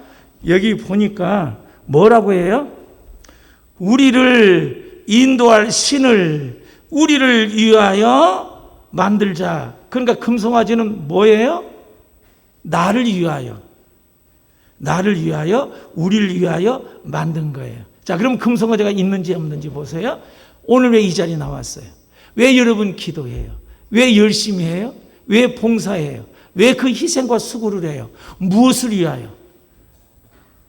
여기 보니까 뭐라고 해요? 우리를 인도할 신을 우리를 위하여 만들자. 그러니까 금송아지는 뭐예요? 나를 위하여, 우리를 위하여 만든 거예요. 자, 그럼 금송아지가 있는지 없는지 보세요. 오늘 왜 이 자리에 나왔어요? 왜 여러분 기도해요? 왜 열심히 해요? 왜 봉사해요? 왜 그 희생과 수고를 해요? 무엇을 위하여?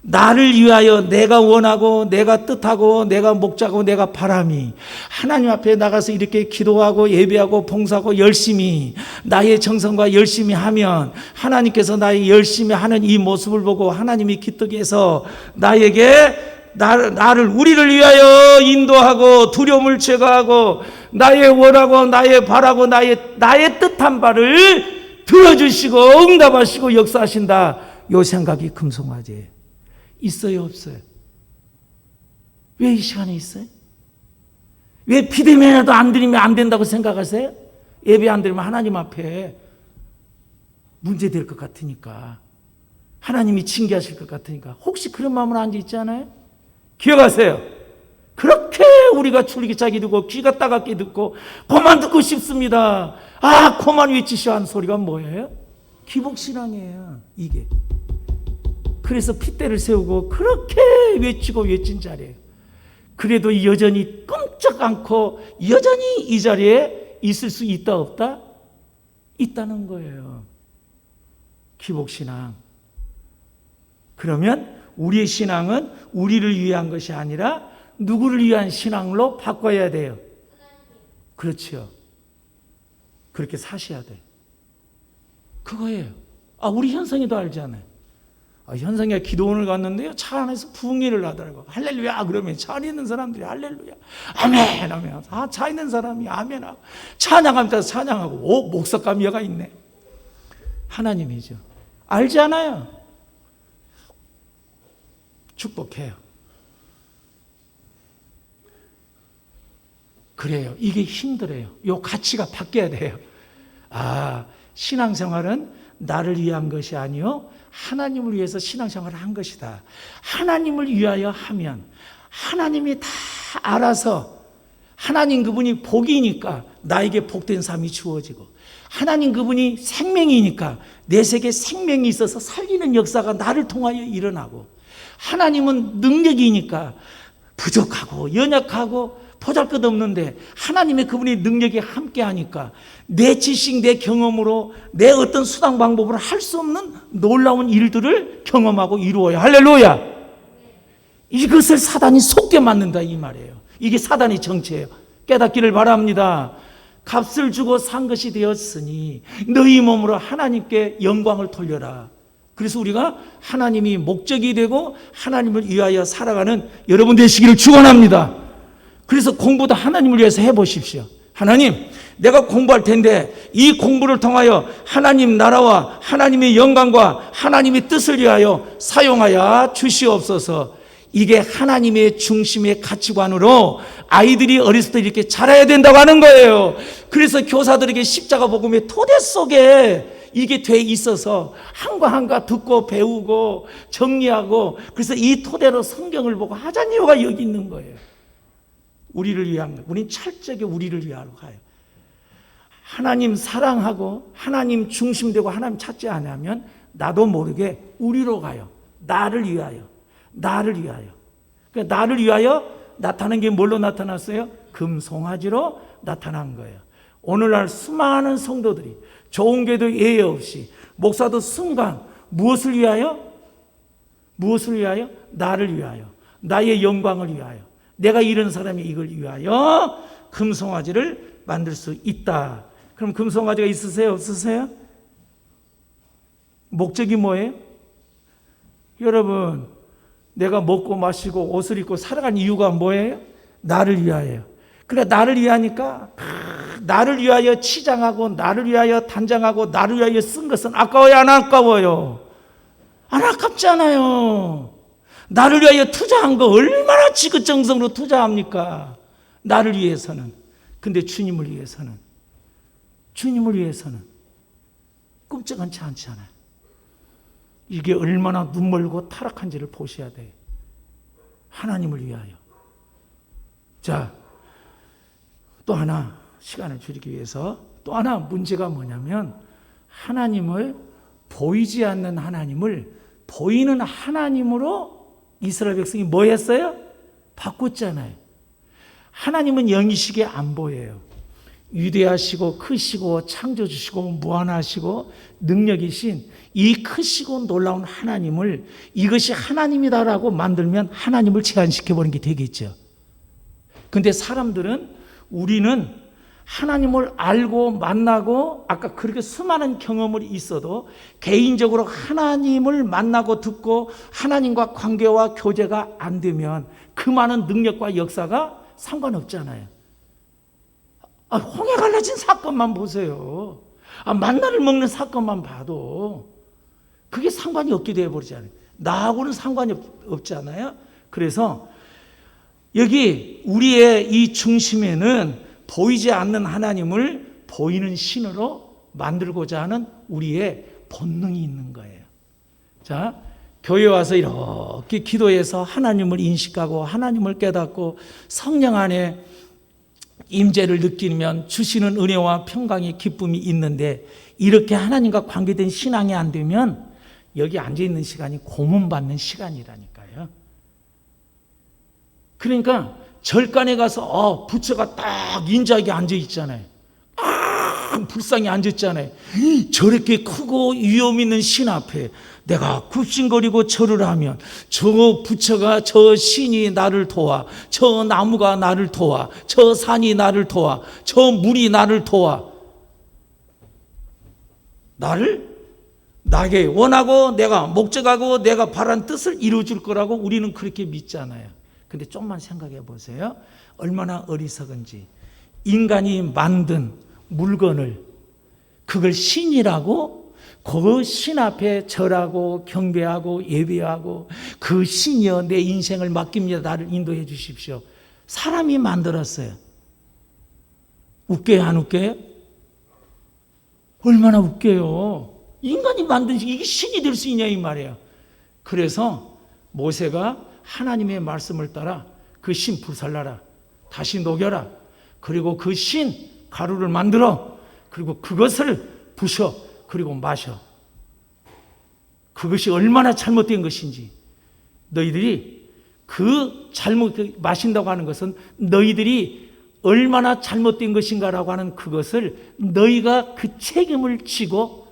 나를 위하여, 내가 원하고 내가 뜻하고 내가 목자고 내가 바람이 하나님 앞에 나가서 이렇게 기도하고 예배하고 봉사하고 열심히 나의 정성과 열심히 하면 하나님께서 나의 열심히 하는 이 모습을 보고 하나님이 기특해서 나를 우리를 위하여 인도하고 두려움을 제거하고 나의 원하고 나의 바라고 나의 뜻한 바를 들어주시고 응답하시고 역사하신다. 요 생각이 금송아지예요. 있어요, 없어요? 왜 이 시간에 있어요? 왜 비대면에도 안 드리면 안 된다고 생각하세요? 예배 안 드리면 하나님 앞에 문제될 것 같으니까, 하나님이 징계하실 것 같으니까. 혹시 그런 마음으로 앉아 있지 않아요? 기억하세요. 그렇게 우리가 출기차게 듣고 귀가 따갑게 듣고 그만 듣고 싶습니다. 그만 외치시오 하는 소리가 뭐예요? 기복신앙이에요, 이게. 그래서 핏대를 세우고 그렇게 외치고 외친 자리예요. 그래도 여전히 끔찍 않고 여전히 이 자리에 있을 수 있다 없다? 있다는 거예요. 기복신앙. 그러면 우리의 신앙은 우리를 위한 것이 아니라 누구를 위한 신앙으로 바꿔야 돼요? 그렇죠. 그렇게 사셔야 돼요. 그거예요. 우리 현성이도 알잖아요. 현성이가 기도원을 갔는데요, 차 안에서 부흥회를 하더라고. 할렐루야 그러면 차 안에 있는 사람들이 할렐루야 아멘 하면 차 있는 사람이 아멘하고 찬양하면서 찬양하고 목사감이가 있네. 하나님이죠. 알지 않아요? 축복해요. 그래요. 이게 힘들어요. 요 가치가 바뀌어야 돼요. 신앙생활은 나를 위한 것이 아니요 하나님을 위해서 신앙생활을 한 것이다. 하나님을 위하여 하면 하나님이 다 알아서, 하나님 그분이 복이니까 나에게 복된 삶이 주어지고, 하나님 그분이 생명이니까 내 속에 생명이 있어서 살리는 역사가 나를 통하여 일어나고, 하나님은 능력이니까 부족하고 연약하고 보잘것없는데 하나님의 그분의 능력이 함께하니까 내 지식, 내 경험으로 내 어떤 수단 방법으로 할 수 없는 놀라운 일들을 경험하고 이루어요. 할렐루야. 이것을 사단이 속게 만든다 이 말이에요. 이게 사단의 정체예요. 깨닫기를 바랍니다. 값을 주고 산 것이 되었으니 너희 몸으로 하나님께 영광을 돌려라. 그래서 우리가 하나님이 목적이 되고 하나님을 위하여 살아가는 여러분 되시기를 축원합니다. 그래서 공부도 하나님을 위해서 해보십시오. 하나님, 내가 공부할 텐데 이 공부를 통하여 하나님 나라와 하나님의 영광과 하나님의 뜻을 위하여 사용하여 주시옵소서. 이게 하나님의 중심의 가치관으로 아이들이 어렸을 때 이렇게 자라야 된다고 하는 거예요. 그래서 교사들에게 십자가 복음의 토대 속에 이게 돼 있어서 한과 한과 듣고 배우고 정리하고 그래서 이 토대로 성경을 보고 하자는 이유가 여기 있는 거예요. 우리를 위한 거예요. 우리는 철저하게 우리를 위하러 가요. 하나님 사랑하고 하나님 중심되고 하나님 찾지 않으면 나도 모르게 우리로 가요. 나를 위하여. 나를 위하여. 그러니까 나를 위하여 나타난 게 뭘로 나타났어요? 금송아지로 나타난 거예요. 오늘날 수많은 성도들이 좋은 게도 예외 없이 목사도 순간 무엇을 위하여? 무엇을 위하여? 나를 위하여. 나의 영광을 위하여. 내가 이런 사람이 이걸 위하여 금송아지를 만들 수 있다. 그럼 금송아지가 있으세요? 없으세요? 목적이 뭐예요? 여러분, 내가 먹고 마시고 옷을 입고 살아간 이유가 뭐예요? 나를 위하여. 그래, 나를 위하니까 나를 위하여 치장하고 나를 위하여 단장하고 나를 위하여 쓴 것은 아까워요? 안 아까워요? 안 아깝잖아요. 나를 위하여 투자한 거 얼마나 지긋정성으로 투자합니까? 나를 위해서는. 근데 주님을 위해서는 끔찍하지 않잖아요. 이게 얼마나 눈멀고 타락한지를 보셔야 돼요. 하나님을 위하여. 자, 또 하나 시간을 줄이기 위해서 또 하나 문제가 뭐냐면 하나님을 보이지 않는 하나님을 보이는 하나님으로 이스라엘 백성이 뭐 했어요? 바꿨잖아요. 하나님은 영이시게 안 보여요. 위대하시고 크시고 창조주시고 무한하시고 능력이신 이 크시고 놀라운 하나님을 이것이 하나님이다라고 만들면 하나님을 제한시켜버리는 게 되겠죠. 근데 사람들은 우리는 하나님을 알고 만나고 아까 그렇게 수많은 경험이 있어도 개인적으로 하나님을 만나고 듣고 하나님과 관계와 교제가 안 되면 그 많은 능력과 역사가 상관없잖아요. 홍해 갈라진 사건만 보세요. 만나를 먹는 사건만 봐도 그게 상관이 없게 되어버리잖아요. 나하고는 상관이 없잖아요. 그래서 여기 우리의 이 중심에는 보이지 않는 하나님을 보이는 신으로 만들고자 하는 우리의 본능이 있는 거예요. 자, 교회 와서 이렇게 기도해서 하나님을 인식하고 하나님을 깨닫고 성령 안에 임재를 느끼면 주시는 은혜와 평강의 기쁨이 있는데 이렇게 하나님과 관계된 신앙이 안 되면 여기 앉아있는 시간이 고문받는 시간이라니까요. 그러니까 절간에 가서 부처가 딱 인자하게 앉아있잖아요. 불쌍히 앉았잖아요. 저렇게 크고 위험 있는 신 앞에 내가 굽신거리고 절을 하면 저 부처가 저 신이 나를 도와, 저 나무가 나를 도와, 저 산이 나를 도와, 저 물이 나를 도와 나에게 원하고 내가 목적하고 내가 바란 뜻을 이루어줄 거라고 우리는 그렇게 믿잖아요. 근데 좀만 생각해 보세요. 얼마나 어리석은지. 인간이 만든 물건을 그걸 신이라고 그 신 앞에 절하고 경배하고 예배하고 그 신이여 내 인생을 맡깁니다. 나를 인도해 주십시오. 사람이 만들었어요. 웃겨요? 안 웃겨요? 얼마나 웃겨요. 인간이 만든 이게 신이 될 수 있냐 이 말이에요. 그래서 모세가 하나님의 말씀을 따라 그 신 불살라라. 다시 녹여라. 그리고 그 신 가루를 만들어. 그리고 그것을 부셔. 그리고 마셔. 그것이 얼마나 잘못된 것인지 너희들이 그 잘못 마신다고 하는 것은 너희들이 얼마나 잘못된 것인가라고 하는 그것을 너희가 그 책임을 지고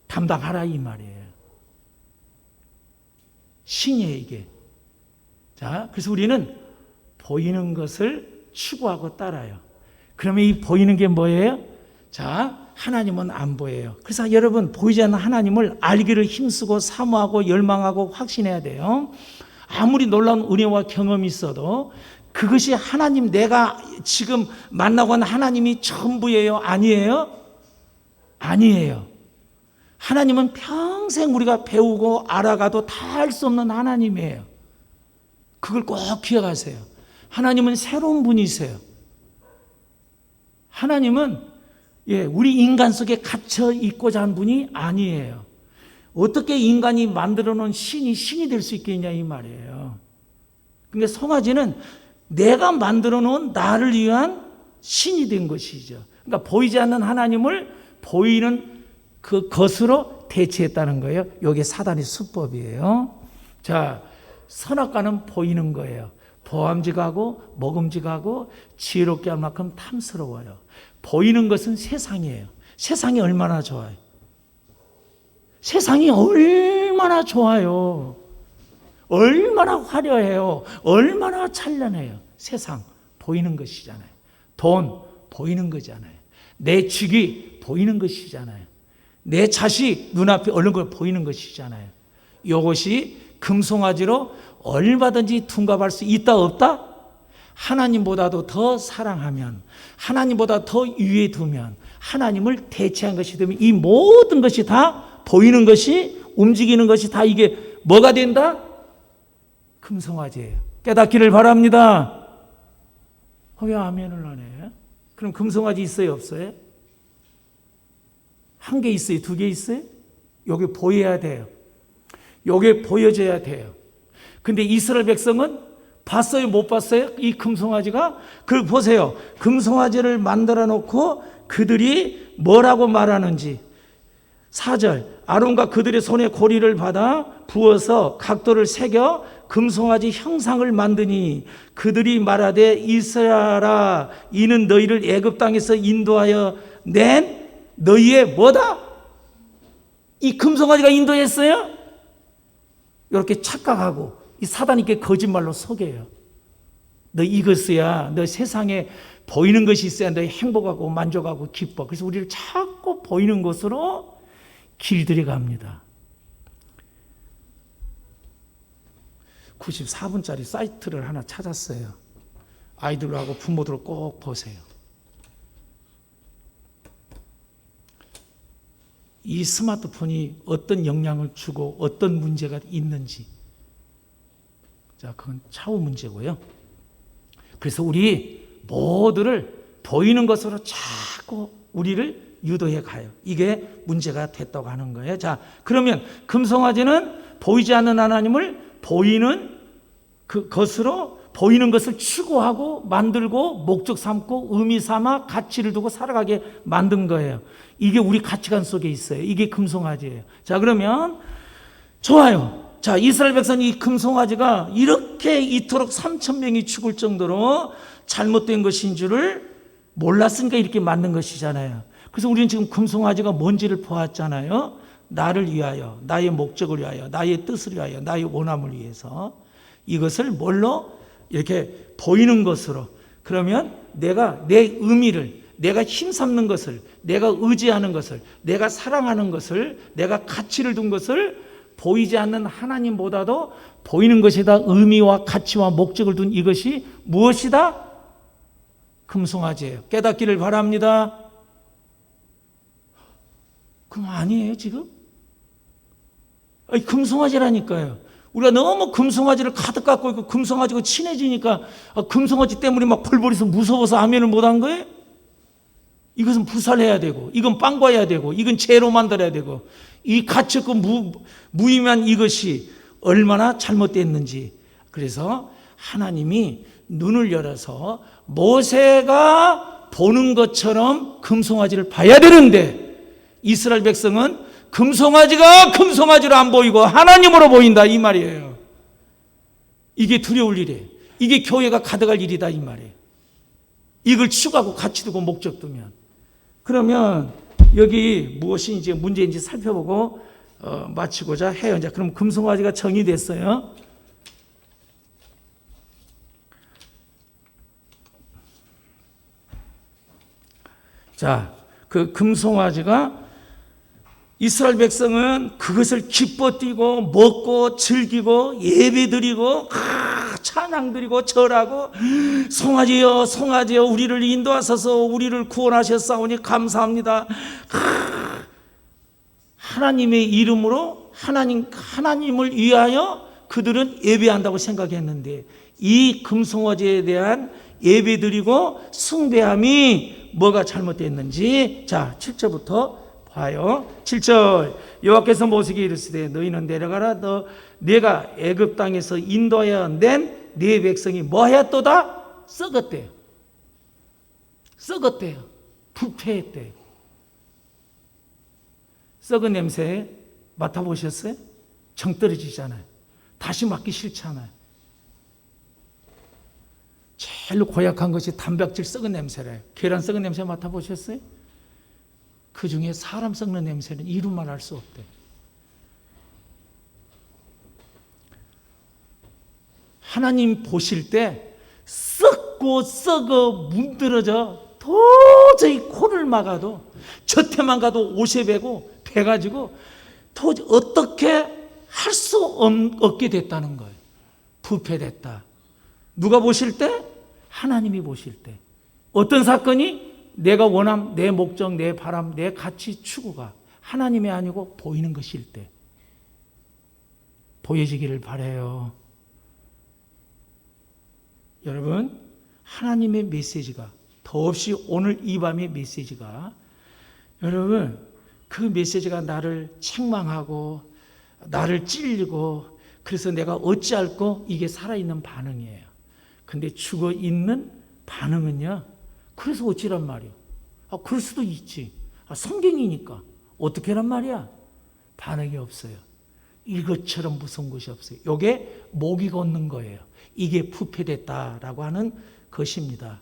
담당하라 이 말이에요. 신이에요 이게. 자, 그래서 우리는 보이는 것을 추구하고 따라요. 그러면 이 보이는 게 뭐예요? 자, 하나님은 안 보여요. 그래서 여러분 보이지 않는 하나님을 알기를 힘쓰고 사모하고 열망하고 확신해야 돼요. 아무리 놀라운 은혜와 경험이 있어도 그것이 하나님, 내가 지금 만나고 있는 하나님이 전부예요? 아니에요? 아니에요. 하나님은 평생 우리가 배우고 알아가도 다 할 수 없는 하나님이에요. 그걸 꼭 기억하세요. 하나님은 새로운 분이세요. 하나님은 우리 인간 속에 갇혀 있고자 한 분이 아니에요. 어떻게 인간이 만들어 놓은 신이 될 수 있겠냐 이 말이에요. 그러니까 송아지는 내가 만들어 놓은 나를 위한 신이 된 것이죠. 그러니까 보이지 않는 하나님을 보이는 그 것으로 대체했다는 거예요. 이게 사단의 수법이에요. 자, 선악과는 보이는 거예요. 보암직하고 먹음직하고 지혜롭게 할 만큼 탐스러워요. 보이는 것은 세상이에요. 세상이 얼마나 좋아요. 세상이 얼마나 좋아요. 얼마나 화려해요. 얼마나 찬란해요. 세상 보이는 것이잖아요. 돈 보이는 거잖아요. 내 직위 보이는 것이잖아요. 내 자식 눈앞에 얼른 걸 보이는 것이잖아요. 이것이 금송아지로 얼마든지 둔갑할 수 있다 없다? 하나님보다도 더 사랑하면, 하나님보다 더 위에 두면, 하나님을 대체한 것이 되면 이 모든 것이 다 보이는 것이, 움직이는 것이 다 이게 뭐가 된다? 금송아지예요. 깨닫기를 바랍니다. 왜 아멘을 안 해? 그럼 금송아지 있어요 없어요? 한 개 있어요? 두 개 있어요? 여기 보여야 돼요. 여기 보여져야 돼요. 근데 이스라엘 백성은 봤어요? 못 봤어요? 이 금송아지가? 그걸 보세요. 금송아지를 만들어 놓고 그들이 뭐라고 말하는지. 4절, 아론과 그들의 손에 고리를 받아 부어서 각도를 새겨 금송아지 형상을 만드니 그들이 말하되 이스라엘아 이는 너희를 애굽 땅에서 인도하여 낸 너희의 뭐다? 이 금송아지가 인도했어요? 이렇게 착각하고 이 사단이께 거짓말로 속여요. 너 이것이야. 너 세상에 보이는 것이 있어야 너 행복하고 만족하고 기뻐. 그래서 우리를 자꾸 보이는 것으로 길들여 갑니다. 94분짜리 사이트를 하나 찾았어요. 아이들하고 부모들 꼭 보세요. 이 스마트폰이 어떤 영향을 주고 어떤 문제가 있는지. 자, 그건 차후 문제고요. 그래서 우리 모두를 보이는 것으로 자꾸 우리를 유도해 가요. 이게 문제가 됐다고 하는 거예요. 자, 그러면 금송아지는 보이지 않는 하나님을 보이는 그 것으로 보이는 것을 추구하고 만들고 목적 삼고 의미 삼아 가치를 두고 살아가게 만든 거예요. 이게 우리 가치관 속에 있어요. 이게 금송아지예요. 자, 그러면 좋아요. 자, 이스라엘 백성이 이 금송아지가 이렇게 이토록 3,000명이 죽을 정도로 잘못된 것인 줄을 몰랐으니까 이렇게 만든 것이잖아요. 그래서 우리는 지금 금송아지가 뭔지를 보았잖아요. 나를 위하여, 나의 목적을 위하여, 나의 뜻을 위하여, 나의 원함을 위해서 이것을 뭘로 이렇게 보이는 것으로. 그러면 내가 내 의미를, 내가 힘삼는 것을, 내가 의지하는 것을, 내가 사랑하는 것을, 내가 가치를 둔 것을 보이지 않는 하나님보다도 보이는 것이다. 의미와 가치와 목적을 둔 이것이 무엇이다? 금송아지예요. 깨닫기를 바랍니다. 그럼 아니에요 지금? 아니, 금송아지라니까요. 우리가 너무 금송아지를 가득 갖고 있고 금송아지가 친해지니까 금송아지 때문에 막 벌벌이서 무서워서 아멘을 못한 거예요? 이것은 불살해야 되고, 이건 빵과해야 되고, 이건 죄로 만들어야 되고, 이 가치 없고 무의미한 이것이 얼마나 잘못됐는지. 그래서 하나님이 눈을 열어서 모세가 보는 것처럼 금송아지를 봐야 되는데, 이스라엘 백성은 금송아지가 금송아지로 안 보이고 하나님으로 보인다 이 말이에요. 이게 두려울 일이에요. 이게 교회가 가득할 일이다 이 말이에요. 이걸 추구하고 가치 두고 목적 두면. 그러면 여기 무엇이 이제 문제인지 살펴보고 마치고자 해요. 이제 그럼 금송아지가 정의됐어요. 자, 그 금송아지가 이스라엘 백성은 그것을 기뻐 뛰고 먹고 즐기고 예배드리고 찬양드리고 절하고 송아지여 송아지여 우리를 인도하소서 우리를 구원하셨사오니 감사합니다. 하나님의 이름으로 하나님을 위하여 그들은 예배한다고 생각했는데 이 금송아지에 대한 예배드리고 숭배함이 뭐가 잘못됐는지 자 7절부터 봐요. 7절 여호와께서 모세에게 이르시되 너희는 내려가라 내가 애굽 땅에서 인도하여 낸 네 백성이 뭐하였도다? 썩었대요. 썩었대요. 부패했대요. 썩은 냄새 맡아보셨어요? 정 떨어지잖아요. 다시 맡기 싫잖아요. 제일 고약한 것이 단백질 썩은 냄새래요. 계란 썩은 냄새 맡아보셨어요? 그 중에 사람 썩는 냄새는 이루 말할 수 없대요. 하나님 보실 때 썩고 썩어 문드러져 도저히 코를 막아도 젖에만 가도 옷에 베고 배가지고 도저히 어떻게 할 수 없게 됐다는 거예요. 부패됐다. 누가 보실 때? 하나님이 보실 때. 어떤 사건이? 내가 원함, 내 목적, 내 바람, 내 가치 추구가 하나님이 아니고 보이는 것일 때 보여지기를 바라요. 여러분, 하나님의 메시지가 더없이 오늘 이 밤의 메시지가 여러분 그 메시지가 나를 책망하고 나를 찔리고 그래서 내가 어찌할꼬 이게 살아있는 반응이에요. 근데 죽어있는 반응은요 그래서 어찌란 말이야. 그럴 수도 있지. 성경이니까 어떻게 란 말이야. 반응이 없어요. 이것처럼 무서운 것이 없어요. 이게 목이 걷는 거예요. 이게 부패됐다라고 하는 것입니다.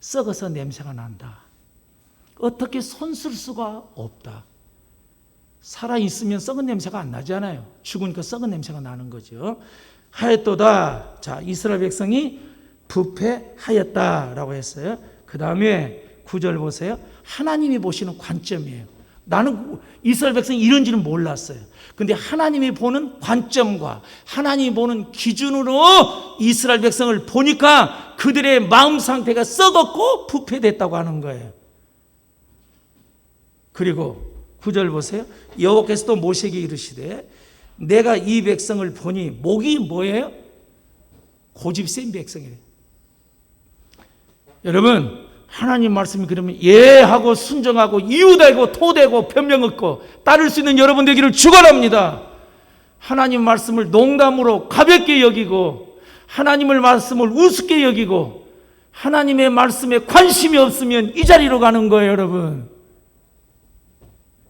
썩어서 냄새가 난다. 어떻게 손 쓸 수가 없다. 살아있으면 썩은 냄새가 안 나잖아요. 죽으니까 썩은 냄새가 나는 거죠. 하였도다. 자, 이스라엘 백성이 부패하였다라고 했어요. 그 다음에 9절 보세요. 하나님이 보시는 관점이에요. 나는 이스라엘 백성이 이런지는 몰랐어요. 근데 하나님이 보는 관점과 하나님이 보는 기준으로 이스라엘 백성을 보니까 그들의 마음 상태가 썩었고 부패됐다고 하는 거예요. 그리고 9절 보세요. 여호와께서도 모세에게 이르시되 내가 이 백성을 보니 목이 뭐예요? 고집 센 백성이래요. 여러분 하나님 말씀이 그러면 예하고 순종하고 이유되고 토되고 변명 없고 따를 수 있는 여러분 되기를 축원합니다. 하나님 말씀을 농담으로 가볍게 여기고 하나님의 말씀을 우습게 여기고 하나님의 말씀에 관심이 없으면 이 자리로 가는 거예요, 여러분.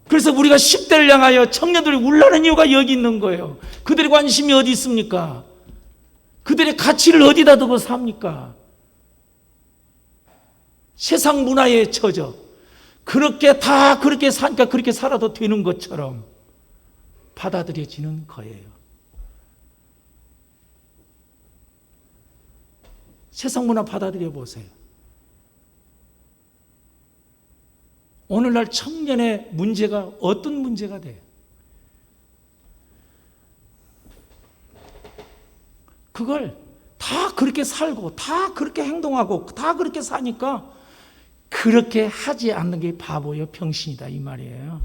그래서 우리가 10대를 향하여 청년들이 울라는 이유가 여기 있는 거예요. 그들의 관심이 어디 있습니까? 그들의 가치를 어디다 두고 삽니까? 세상 문화에 젖어 그렇게 다 그렇게 사니까 그렇게 살아도 되는 것처럼 받아들여지는 거예요. 세상 문화 받아들여 보세요. 오늘날 청년의 문제가 어떤 문제가 돼요? 그걸 다 그렇게 살고 다 그렇게 행동하고 다 그렇게 사니까 그렇게 하지 않는 게 바보요 병신이다 이 말이에요.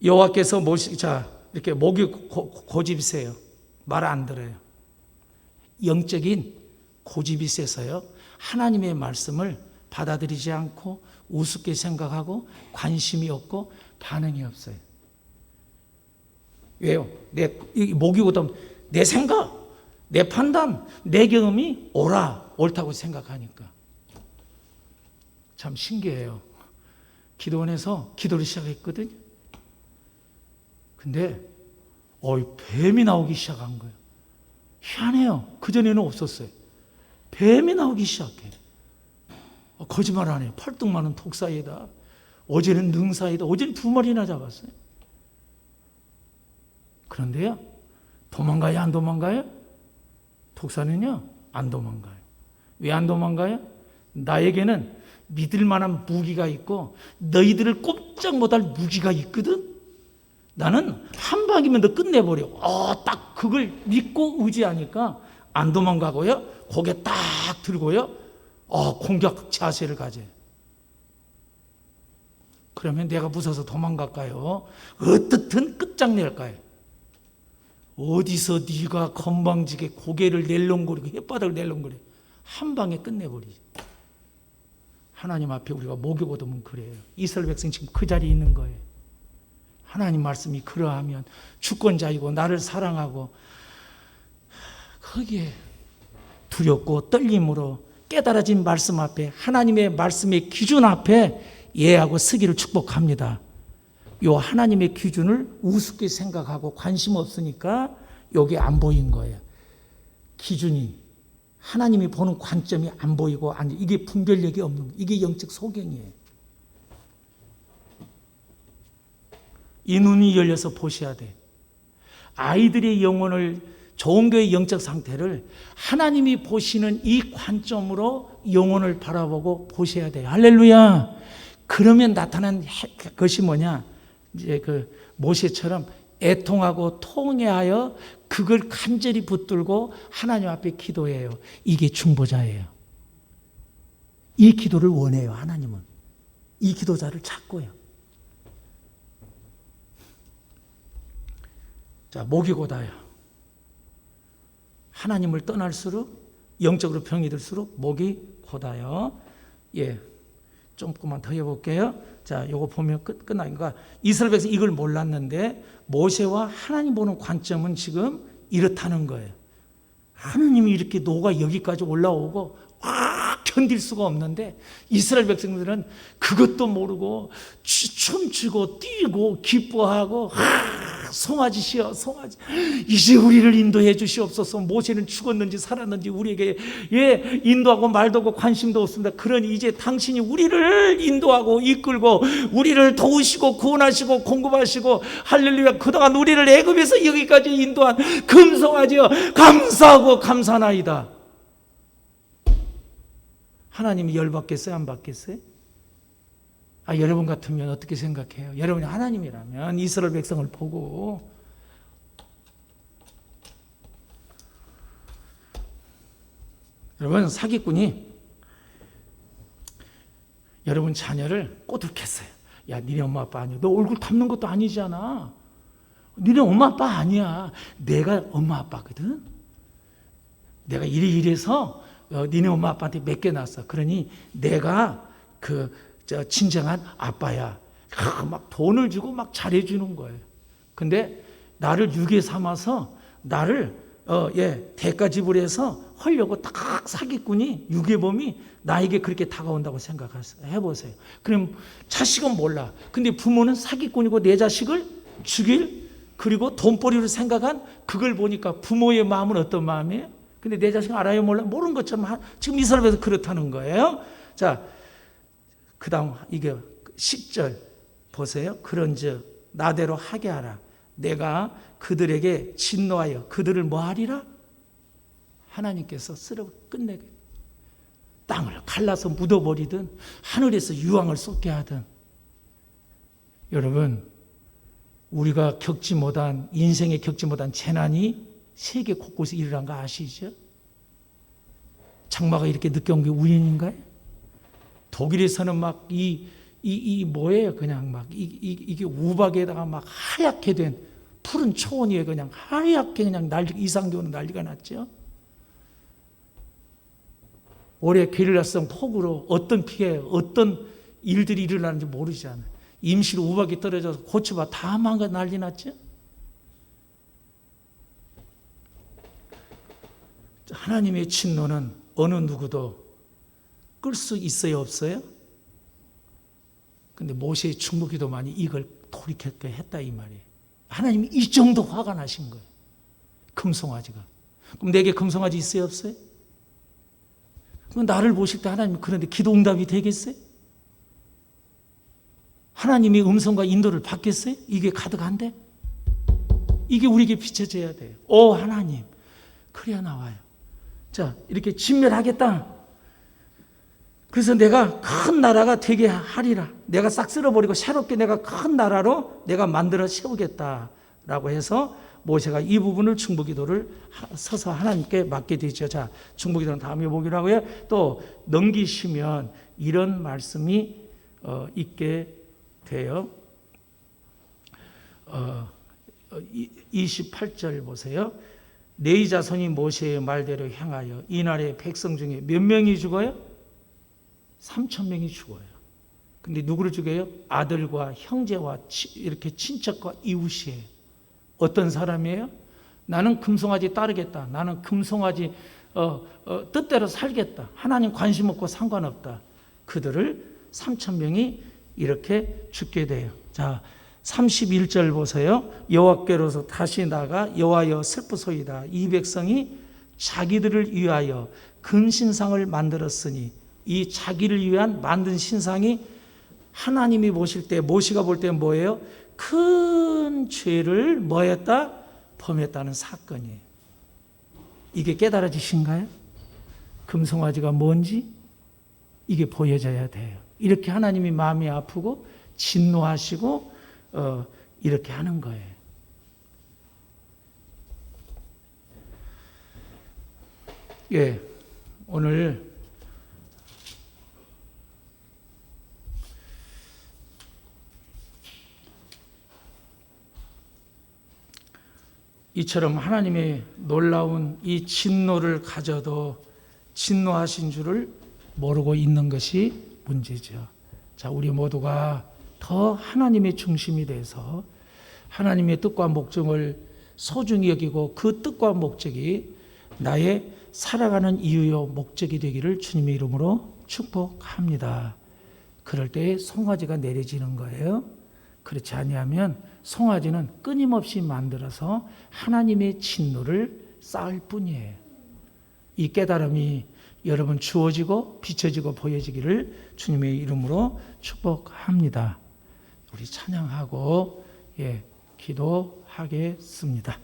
여호와께서 자 이렇게 목이 고집이 세요. 말 안 들어요. 영적인 고집이 세서요. 하나님의 말씀을 받아들이지 않고 우습게 생각하고 관심이 없고 반응이 없어요. 왜요? 목이 고다 내 생각, 내 판단, 내 경험이 옳다고 생각하니까. 참 신기해요. 기도원에서 기도를 시작했거든요. 근데 뱀이 나오기 시작한 거예요. 희한해요. 그전에는 없었어요. 뱀이 나오기 시작해. 거짓말 안 해요. 팔뚝만은 독사이다. 어제는 능사이다. 어제는 2마리나 잡았어요. 그런데요, 도망가요, 안 도망가요? 독사는요, 안 도망가요. 왜 안 도망가요? 나에게는 믿을 만한 무기가 있고 너희들을 꼼짝 못할 무기가 있거든. 나는 한 방이면 너 끝내버려. 딱 그걸 믿고 의지하니까 안 도망가고요, 고개 딱 들고요, 공격 자세를 가져요. 그러면 내가 무서워서 도망갈까요? 어떻든 끝장낼까요? 어디서 네가 건방지게 고개를 낼렁거리고 혓바닥을 낼렁거려. 한 방에 끝내버리지. 하나님 앞에 우리가 목욕 얻으면 그래요. 이스라엘 백성 지금 그 자리에 있는 거예요. 하나님 말씀이 그러하면 주권자이고 나를 사랑하고, 거기에 두렵고 떨림으로 깨달아진 말씀 앞에, 하나님의 말씀의 기준 앞에 예하고 서기를 축복합니다. 요 하나님의 기준을 우습게 생각하고 관심 없으니까 요게 안 보인 거예요. 기준이, 하나님이 보는 관점이 안 보이고, 이게 분별력이 없는 거예요. 이게 영적 소경이에요. 이 눈이 열려서 보셔야 돼. 아이들의 영혼을, 좋은 교회의 영적 상태를 하나님이 보시는 이 관점으로 영혼을 바라보고 보셔야 돼요. 할렐루야. 그러면 나타난 것이 뭐냐? 이제 그 모세처럼 애통하고 통회하여 그걸 간절히 붙들고 하나님 앞에 기도해요. 이게 중보자예요. 이 기도를 원해요. 하나님은 이 기도자를 찾고요. 자, 목이 고다요. 하나님을 떠날수록, 영적으로 병이 들수록 목이 고다요. 예, 조금만 더 해볼게요. 자, 요거 보면 끝나니까 이스라엘 백성이 이걸 몰랐는데 모세와 하나님 보는 관점은 지금 이렇다는 거예요. 하나님이 이렇게 노가 여기까지 올라오고 견딜 수가 없는데 이스라엘 백성들은 그것도 모르고 춤추고 뛰고 기뻐하고 송아지시여 송아지, 이제 우리를 인도해 주시옵소서. 모세는 죽었는지 살았는지 우리에게 인도하고 말도 없고 관심도 없습니다. 그러니 이제 당신이 우리를 인도하고 이끌고 우리를 도우시고 구원하시고 공급하시고, 할렐루야, 그동안 우리를 애굽에서 여기까지 인도한 금송아지여 감사하고 감사나이다. 하나님이 열받겠어요? 안 받겠어요? 여러분 같으면 어떻게 생각해요? 여러분이 하나님이라면 이스라엘 백성을 보고 여러분, 사기꾼이 여러분 자녀를 꼬들겠어요. 야, 니네 엄마 아빠 아니야. 너 얼굴 닮는 것도 아니잖아. 니네 엄마 아빠 아니야. 내가 엄마 아빠거든. 내가 이래서 니네 엄마 아빠한테 맡겨놨어. 그러니 내가 진정한 아빠야. 막 돈을 주고 막 잘해주는 거예요. 근데 나를 유괴 삼아서 나를 대가 지불해서 하려고 딱 사기꾼이, 유괴범이 나에게 그렇게 다가온다고 생각해보세요. 그럼 자식은 몰라. 근데 부모는 사기꾼이고 내 자식을 죽일, 그리고 돈벌이로 생각한 그걸 보니까 부모의 마음은 어떤 마음이에요? 근데 내 자식은 알아요? 몰라? 모르는 것처럼 지금 이스라엘에서 그렇다는 거예요. 자, 그 다음 이게 10절 보세요. 그런즉 나대로 하게 하라. 내가 그들에게 진노하여 그들을 뭐 하리라? 하나님께서 쓸어 끝내게, 땅을 갈라서 묻어버리든 하늘에서 유황을 쏟게 하든. 여러분, 우리가 겪지 못한, 인생에 겪지 못한 재난이 세계 곳곳에 일어난 거 아시죠? 장마가 이렇게 늦게 온 게 우연인가요? 독일에서는 막 뭐예요? 그냥 막 이게 우박에다가 막 하얗게 된 푸른 초원 위에 그냥 하얗게 그냥 이상기온은 난리가 났죠. 올해 게릴라성 폭우로 어떤 피해, 어떤 일들이 일어나는지 모르잖아요. 임시로 우박이 떨어져서 고추밭 다 망가 난리 났죠. 하나님의 진노는 어느 누구도 끌 수 있어요, 없어요? 근데 모세의 중보기도만이 이걸 돌이켰게 했다 이 말이에요. 하나님이 이 정도 화가 나신 거예요. 금송아지가. 그럼 내게 금송아지 있어요, 없어요? 그럼 나를 보실 때 하나님 그런데 기도 응답이 되겠어요? 하나님의 음성과 인도를 받겠어요? 이게 가득한데? 이게 우리에게 비춰져야 돼요. 오 하나님, 그래야 나와요. 자, 이렇게 진멸하겠다. 그래서 내가 큰 나라가 되게 하리라. 내가 싹 쓸어버리고 새롭게 내가 큰 나라로 내가 만들어 세우겠다라고 해서 모세가 이 부분을 중보기도를 서서 하나님께 맡게 되죠. 자, 중보기도는 다음에 보기로 하고요. 또 넘기시면 이런 말씀이 있게 돼요. 28절 보세요. 네 자손이 모세의 말대로 행하여 이날에 백성 중에 몇 명이 죽어요? 3,000명이 죽어요. 근데 누구를 죽여요? 아들과 형제와 이렇게 친척과 이웃이에요. 어떤 사람이에요? 나는 금송아지 따르겠다. 나는 금송아지 뜻대로 살겠다. 하나님 관심 없고 상관없다. 그들을 3,000명이 이렇게 죽게 돼요. 자, 31절 보세요. 여호와께로서 다시 나가 여호와여 슬프소이다. 이 백성이 자기들을 위하여 금신상을 만들었으니 이 자기를 위한 만든 신상이 하나님이 보실 때 모시가 볼 때 뭐예요? 큰 죄를 뭐했다? 범했다는 사건이에요. 이게 깨달아지신가요? 금송아지가 뭔지 이게 보여져야 돼요. 이렇게 하나님이 마음이 아프고 진노하시고 이렇게 하는 거예요. 예, 오늘 이처럼 하나님의 놀라운 이 진노를 가져도 진노하신 줄을 모르고 있는 것이 문제죠. 자, 우리 모두가 더 하나님의 중심이 돼서 하나님의 뜻과 목적을 소중히 여기고 그 뜻과 목적이 나의 살아가는 이유요 목적이 되기를 주님의 이름으로 축복합니다. 그럴 때 송아지가 내려지는 거예요. 그렇지 아니하면 송아지는 끊임없이 만들어서 하나님의 진노를 쌓을 뿐이에요. 이 깨달음이 여러분 주어지고 비춰지고 보여지기를 주님의 이름으로 축복합니다. 우리 찬양하고 기도하겠습니다.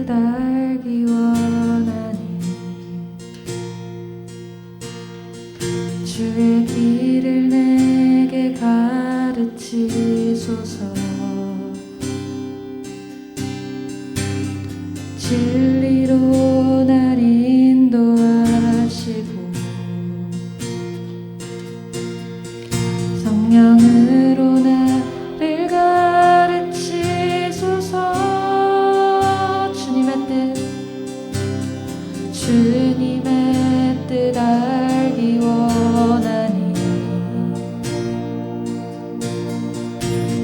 알기 원하니 주의 길을 내게 가르치소서. 진리로 날 인도하시고 성령으로 나를 가르치소서. 주님의 뜻 알기 원하니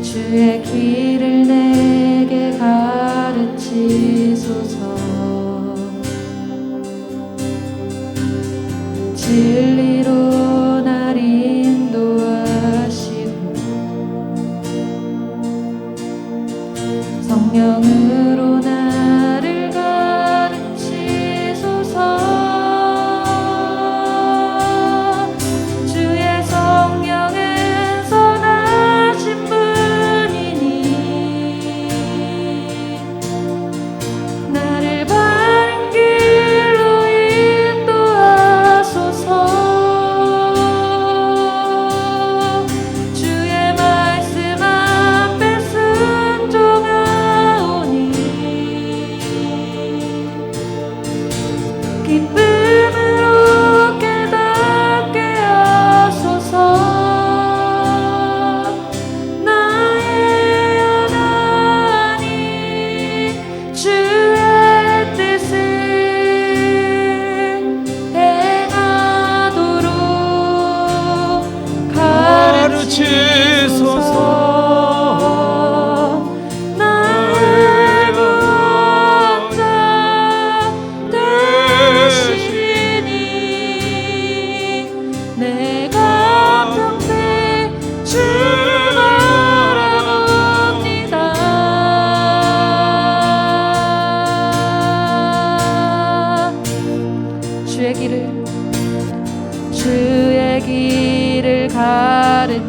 주의 길을 내게 가르치소서. 진리로 날 인도하시고 성령으로 나를 가르치소서. 주의 성령은 선하신 분이니 나를 바른 길로 인도하소서. 주의 말씀 앞에 순종하오니 기쁨으로 깨닫게 하소서. 나의 하나님 주의 뜻을 행하도록 가르치소서. 나의 구원자 되시니 내가 평생 주를 바라봅니다. 주의 길을 가르치시며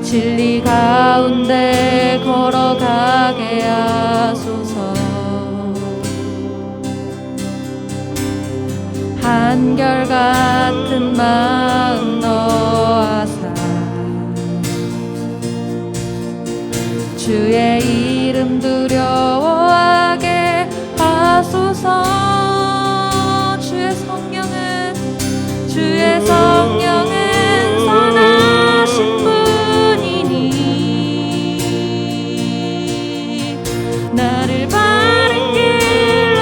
진리 가운데 걸어가게 하소서. 한결같은 마음 넣어하사 주의 이름 두려워하게 하소서. 주의 성령은 선하신 분이니 나를 바른 길로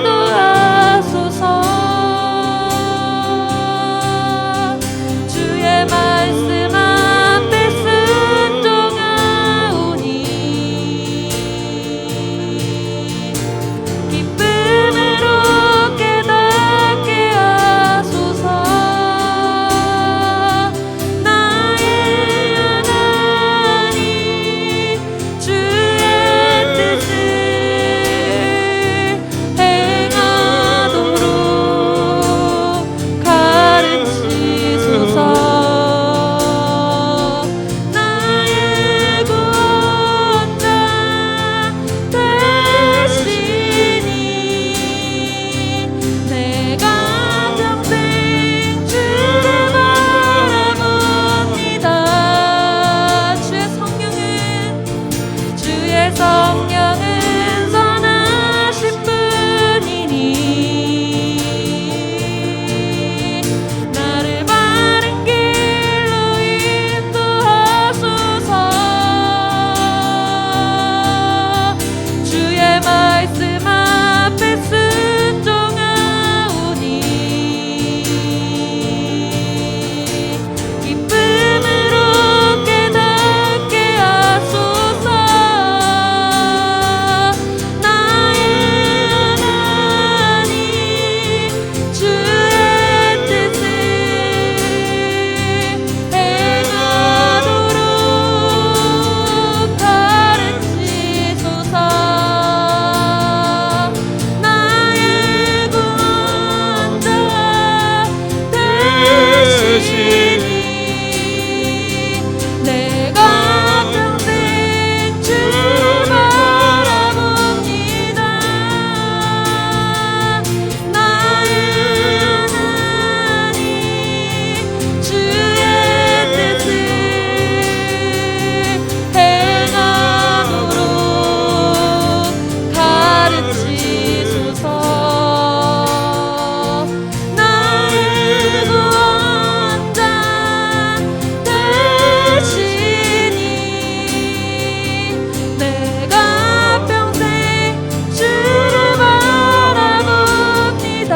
인도하소서. 주의 말씀 앞에 순종하오니 기쁨으로 깨닫게 하소서. 나의 하나님 주의 뜻을 행하도록 가르치소서. 나의 구원자 되시니 내가 평생 주를 바라봅니다. 주의 성령은 선하신 분이니 나를 바른 길로 인도하소서. 주의 말씀 앞에 순종하오니 기쁨으로 깨닫게 하소서. 나의 하나님 주의 뜻을 행하도록 가르치소서. 나의 구원자 되시니 내가 평생 주를 바라봅니다. 나의 하나님 주의 뜻을 행하도록 가르치소서. 나의 구원자 되시니 내가 평생 주를 바라봅니다.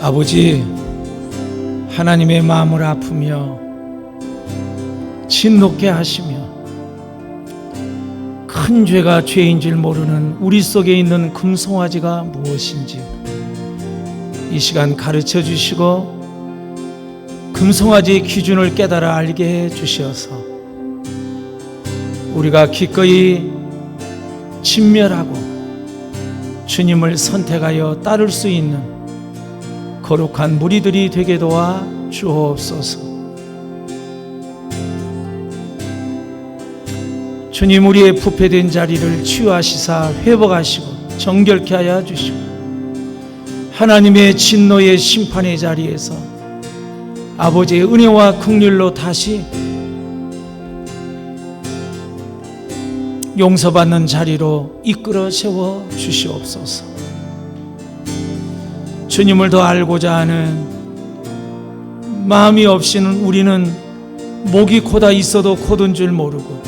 아버지, 하나님의 마음을 아프며 진노케 하시며 큰 큰 죄가 죄인 줄 모르는 우리 속에 있는 금송아지가 무엇인지 이 시간 가르쳐 주시고 금송아지의 기준을 깨달아 알게 해 주시어서 우리가 기꺼이 진멸하고 주님을 선택하여 따를 수 있는 거룩한 무리들이 되게 도와 주옵소서. 주님, 우리의 부패된 자리를 치유하시사 회복하시고 정결케 하여 주시고 하나님의 진노의 심판의 자리에서 아버지의 은혜와 긍휼로 다시 용서받는 자리로 이끌어 세워 주시옵소서. 주님을 더 알고자 하는 마음이 없이는 우리는 목이 고다 있어도 고든 줄 모르고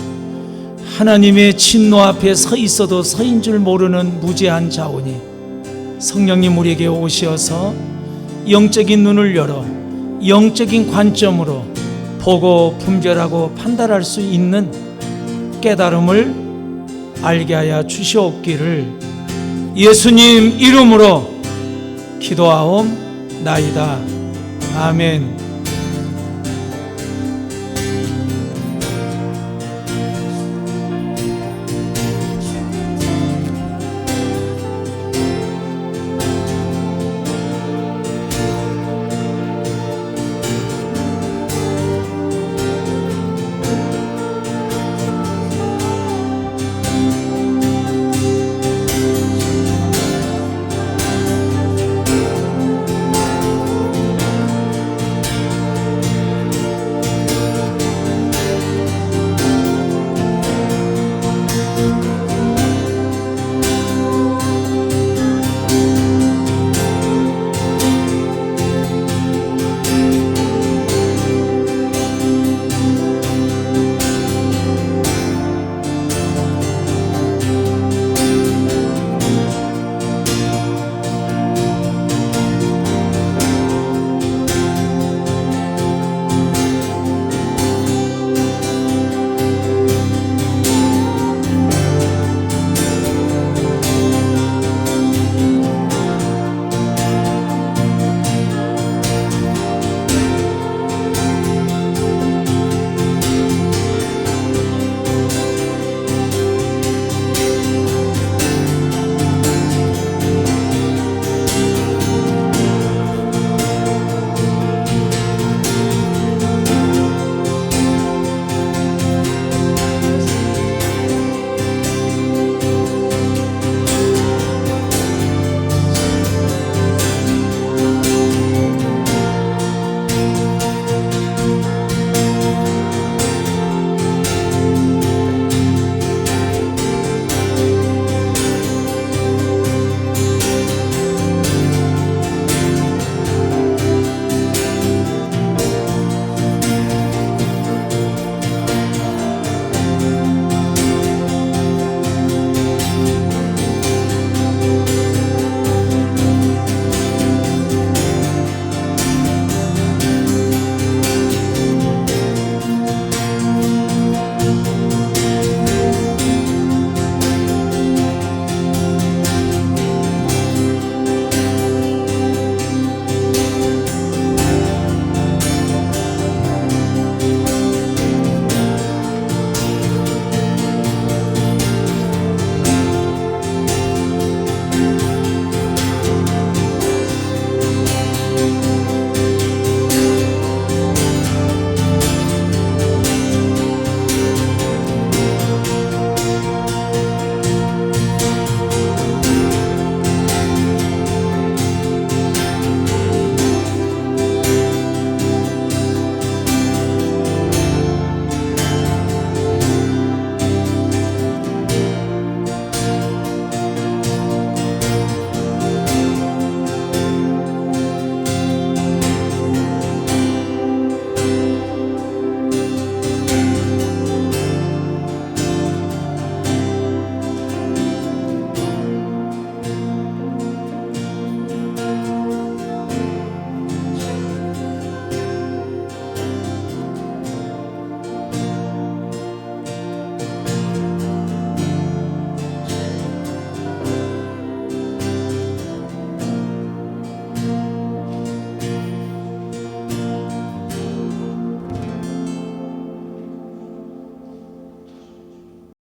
하나님의 진노 앞에 서 있어도 서인 줄 모르는 무죄한 자오니 성령님 우리에게 오시어서 영적인 눈을 열어 영적인 관점으로 보고 분별하고 판단할 수 있는 깨달음을 알게 하여 주시옵기를 예수님 이름으로 기도하옵나이다. 아멘.